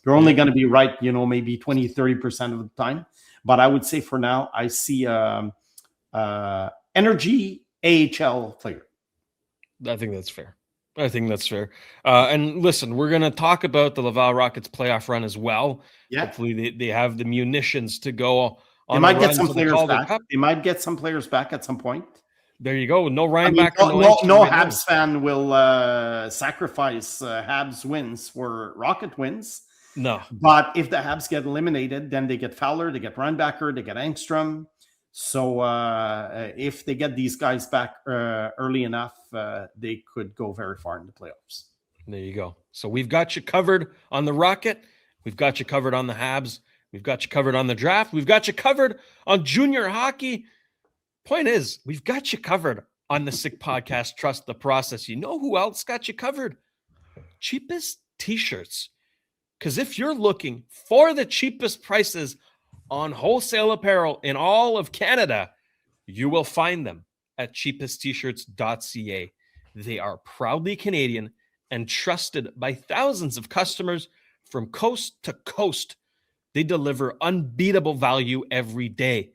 You're only going to be right, maybe 20, 30% of the time. But I would say for now, I see energy AHL player. I think that's fair. And listen, we're going to talk about the Laval Rockets playoff run as well. Yeah. Hopefully they have the munitions to go on. They might get some players back. They might get some players back at some point. There you go. No Ryan back. No Habs fan will sacrifice Habs wins for Rocket wins. No. But if the Habs get eliminated, then they get Fowler, they get Reinbacher, they get Engstrom. So if they get these guys back early enough, they could go very far in the playoffs. There you go. So we've got you covered on the Rocket. We've got you covered on the Habs. We've got you covered on the draft. We've got you covered on junior hockey. Point is, we've got you covered on the Sick Podcast. Trust the process. You know who else got you covered? Cheapest T-shirts. Because if you're looking for the cheapest prices on wholesale apparel in all of Canada, you will find them at cheapesttshirts.ca. They are proudly Canadian and trusted by thousands of customers from coast to coast. They deliver unbeatable value every day.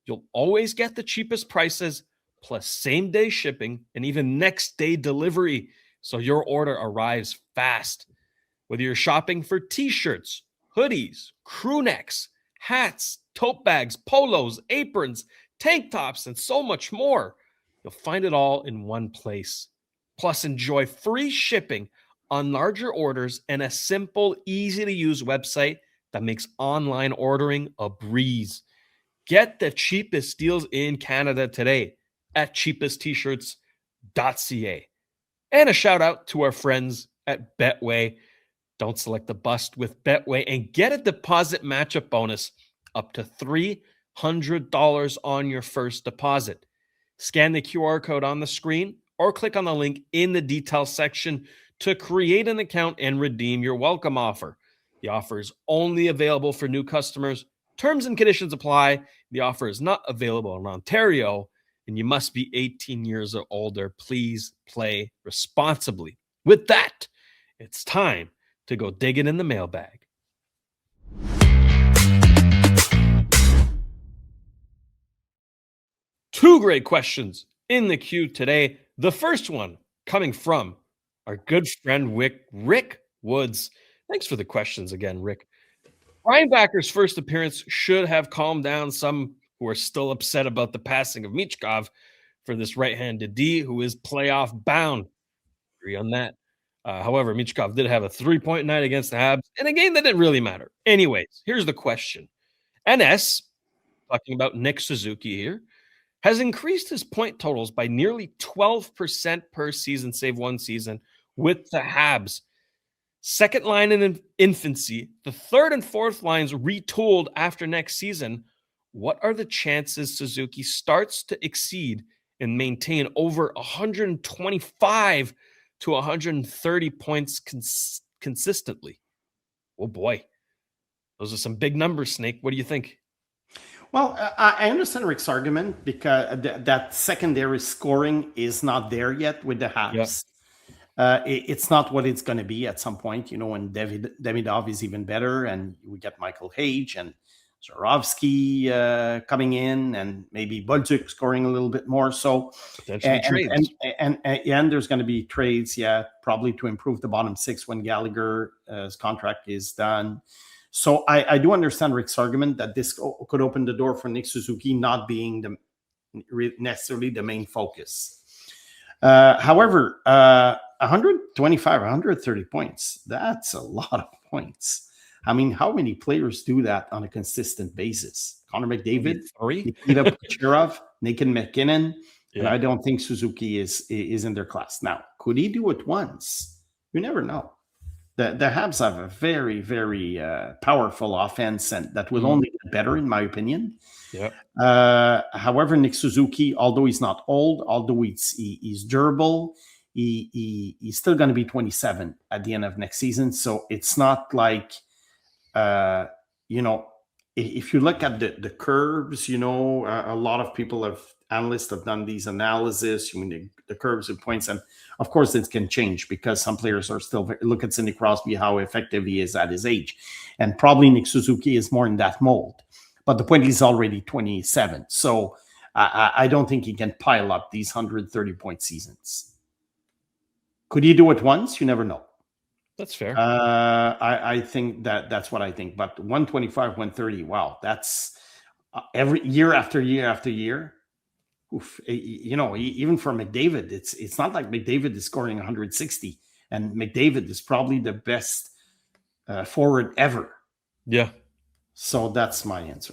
You'll always get the cheapest prices, plus same-day shipping and even next-day delivery, so your order arrives fast. Whether you're shopping for T-shirts, hoodies, crew necks, hats, tote bags, polos, aprons, tank tops, and so much more, you'll find it all in one place. Plus, enjoy free shipping on larger orders and a simple, easy-to-use website that makes online ordering a breeze. Get the cheapest deals in Canada today at cheapesttshirts.ca. And a shout out to our friends at Betway. Don't select the bust with Betway and get a deposit matchup bonus up to $300 on your first deposit. Scan the QR code on the screen or click on the link in the details section to create an account and redeem your welcome offer. The offer is only available for new customers. Terms and conditions apply. The offer is not available in Ontario, and you must be 18 years or older. Please play responsibly. With that, it's time to go digging in the mailbag. Two great questions in the queue today. The first one coming from our good friend Rick Woods. Thanks for the questions again, Rick. Reinbacker's first appearance should have calmed down some who are still upset about the passing of Michkov for this right-handed D who is playoff bound. Agree on that. However, Michkov did have a 3-point night against the Habs in a game that didn't really matter. Anyways, here's the question. NS, talking about Nick Suzuki here, has increased his point totals by nearly 12% per season, save one season, with the Habs. Second line in infancy, the third and fourth lines retooled after next season. What are the chances Suzuki starts to exceed and maintain over 125 to 130 points consistently? Oh boy, those are some big numbers, Snake. What do you think? Well, I understand Rick's argument because that secondary scoring is not there yet with the Habs. Yeah. It's not what it's going to be at some point, when Demidov is even better and we get Michael Hage and Zorovsky coming in and maybe Bolduc scoring a little bit more. So potentially trades. And there's going to be trades, probably to improve the bottom six when Gallagher's contract is done. So I do understand Rick's argument that this could open the door for Nick Suzuki not being necessarily the main focus. However, 125, 130 points, that's a lot of points. I mean, how many players do that on a consistent basis? Connor McDavid, Nikita Kucherov, Nathan McKinnon, and I don't think Suzuki is in their class. Now, could he do it once? You never know. The Habs have a very, very powerful offense, and that will only get better, in my opinion. Yeah. However, Nick Suzuki, although he's not old, although he's durable, he's still going to be 27 at the end of next season. So it's not like, if you look at the curves, a lot of analysts have done these analysis, the curves and points. And of course, it can change because some players are still, look at Sidney Crosby, how effective he is at his age. And probably Nick Suzuki is more in that mold. But the point is already 27. So I don't think he can pile up these 130-point seasons. Could he do it once? You never know. That's fair. I think that's what I think. But 125, 130, wow, that's every year after year after year. Oof, even for McDavid, it's not like McDavid is scoring 160, and McDavid is probably the best forward ever. Yeah. So that's my answer.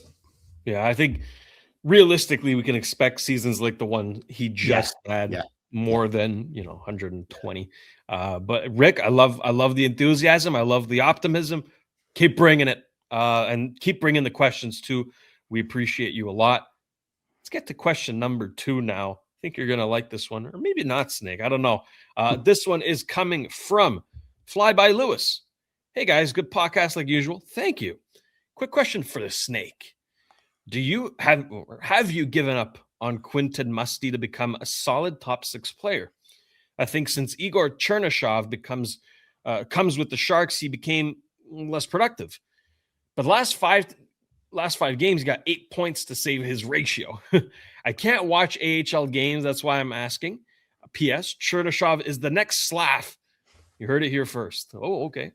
Yeah, I think realistically we can expect seasons like the one he just had more than 120. But Rick, I love the enthusiasm. I love the optimism. Keep bringing it, and keep bringing the questions too. We appreciate you a lot. Let's get to question number 2 now. I think you're gonna like this one, or maybe not, Snake. I don't know. This one is coming from Flyby Lewis. Hey guys, good podcast like usual. Thank you. Quick question for the Snake. Have you given up on Quinton Musty to become a solid top 6 player? I think since Igor Chernyshov comes with the Sharks, he became less productive. But last five games, he got 8 points to save his ratio. I can't watch AHL games. That's why I'm asking. P.S. Chernyshov is the next Slav. You heard it here first. Oh, okay.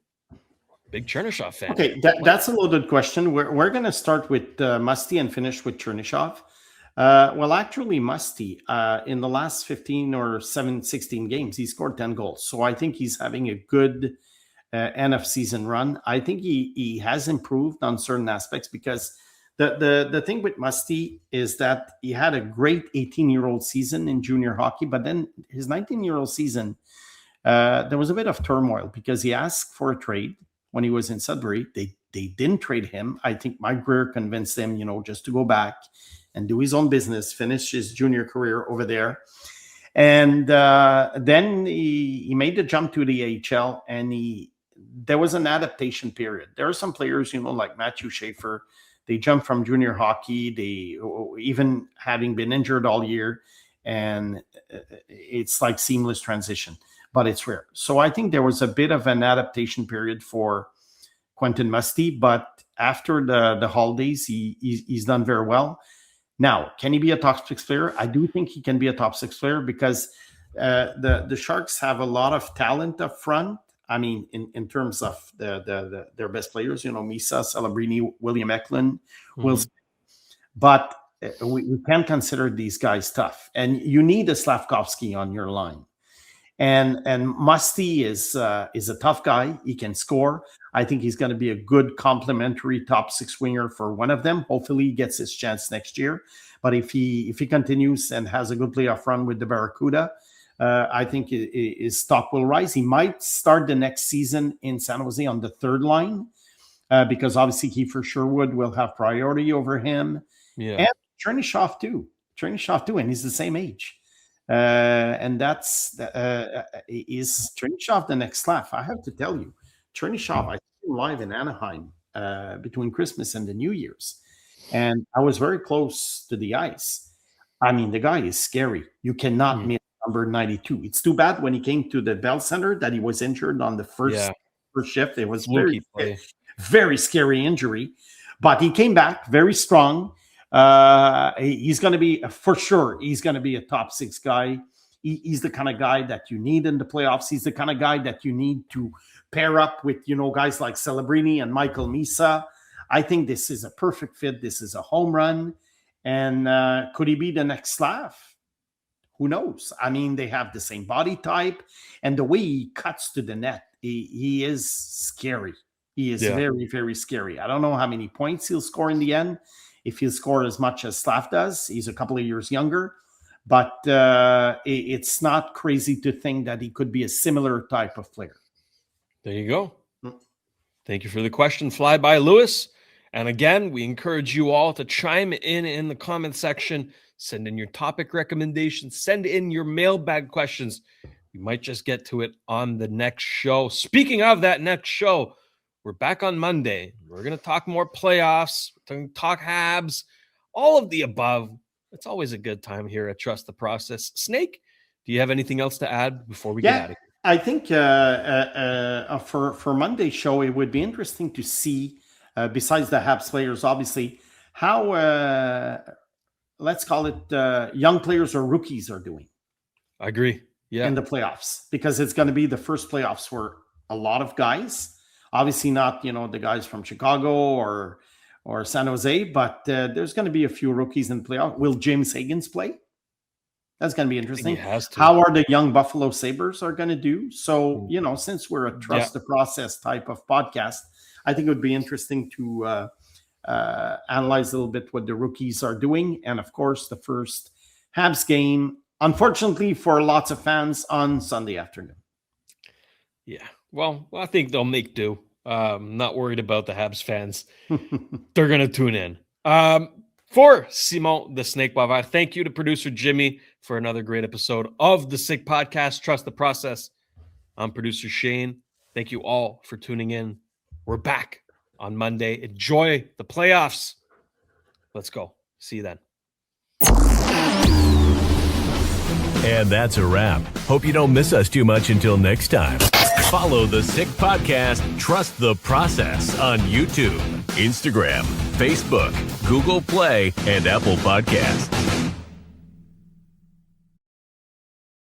Big Chernyshov fan. Okay, that's a loaded question. We're going to start with Musty and finish with Chernyshov. Well, actually, Musty, in the last 15 or 16 games, he scored 10 goals. So I think he's having a good end of season run. I think he has improved on certain aspects because the thing with Musty is that he had a great 18-year-old season in junior hockey, but then his 19-year-old season, there was a bit of turmoil because he asked for a trade when he was in Sudbury. They didn't trade him. I think Mike Greer convinced him, just to go back and do his own business, finish his junior career over there. And then he made the jump to the AHL, and there was an adaptation period. There are some players, like Matthew Schaefer, they jump from junior hockey, they even having been injured all year, and it's like seamless transition, but it's rare. So I think there was a bit of an adaptation period for Quentin Musty, but after the holidays, he's done very well. Now, can he be a top 6 player? I do think he can be a top 6 player because the Sharks have a lot of talent up front. I mean, in terms of their best players, Misa, Celebrini, William Eklund, Wilson. But we can consider these guys tough. And you need a Slavkovsky on your line. And Musty is a tough guy. He can score. I think he's going to be a good complementary top 6 winger for one of them. Hopefully he gets his chance next year. But if he continues and has a good playoff run with the Barracuda, I think his stock will rise. He might start the next season in San Jose on the third line because obviously Kiefer Sherwood will have priority over him. Yeah. And Chernyshov too. And he's the same age. And that's is Chernyshov the next Slav? I have to tell you, Chernyshov, I saw him live in Anaheim between Christmas and the New Year's. And I was very close to the ice. I mean, the guy is scary. You cannot miss number 92. It's too bad when he came to the Bell Center that he was injured on the first shift. It was very scary injury. But he came back very strong. He's going to be, for sure, he's going to be a top 6 guy. He's the kind of guy that you need in the playoffs. He's the kind of guy that you need to pair up with, guys like Celebrini and Michael Misa. I think this is a perfect fit. This is a home run. And could he be the next Slav? Who knows? I mean, they have the same body type. And the way he cuts to the net, he is scary. He is very, very scary. I don't know how many points he'll score in the end. If he'll score as much as Slav does, he's a couple of years younger. But it's not crazy to think that he could be a similar type of player. There you go. Thank you for the question, Flyby Lewis. And again, we encourage you all to chime in the comment section. Send in your topic recommendations. Send in your mailbag questions. We might just get to it on the next show. Speaking of that next show, we're back on Monday. We're going to talk more playoffs. We're going to talk Habs, all of the above. It's always a good time here at Trust the Process. Snake, do you have anything else to add before we get out of here? I think for Monday's show, it would be interesting to see, besides the Habs players, obviously, how, let's call it, young players or rookies are doing. I agree. Yeah. In the playoffs, because it's going to be the first playoffs for a lot of guys. Obviously not, the guys from Chicago or San Jose, but there's going to be a few rookies in the playoff. Will James Higgins play? That's going to be interesting. He has to. How are the young Buffalo Sabres are going to do? So, since we're a Trust the Process type of podcast, I think it would be interesting to analyze a little bit what the rookies are doing. And of course, the first Habs game, unfortunately for lots of fans, on Sunday afternoon. Yeah. Well, I think they'll make do. I'm not worried about the Habs fans. They're going to tune in. For Simon the Snake Boisvert, thank you to producer Jimmy for another great episode of the Sick Podcast, Trust the Process. I'm producer Shayne. Thank you all for tuning in. We're back on Monday. Enjoy the playoffs. Let's go. See you then. And that's a wrap. Hope you don't miss us too much until next time. Follow the Sick Podcast, Trust the Process on YouTube, Instagram, Facebook, Google Play, and Apple Podcasts.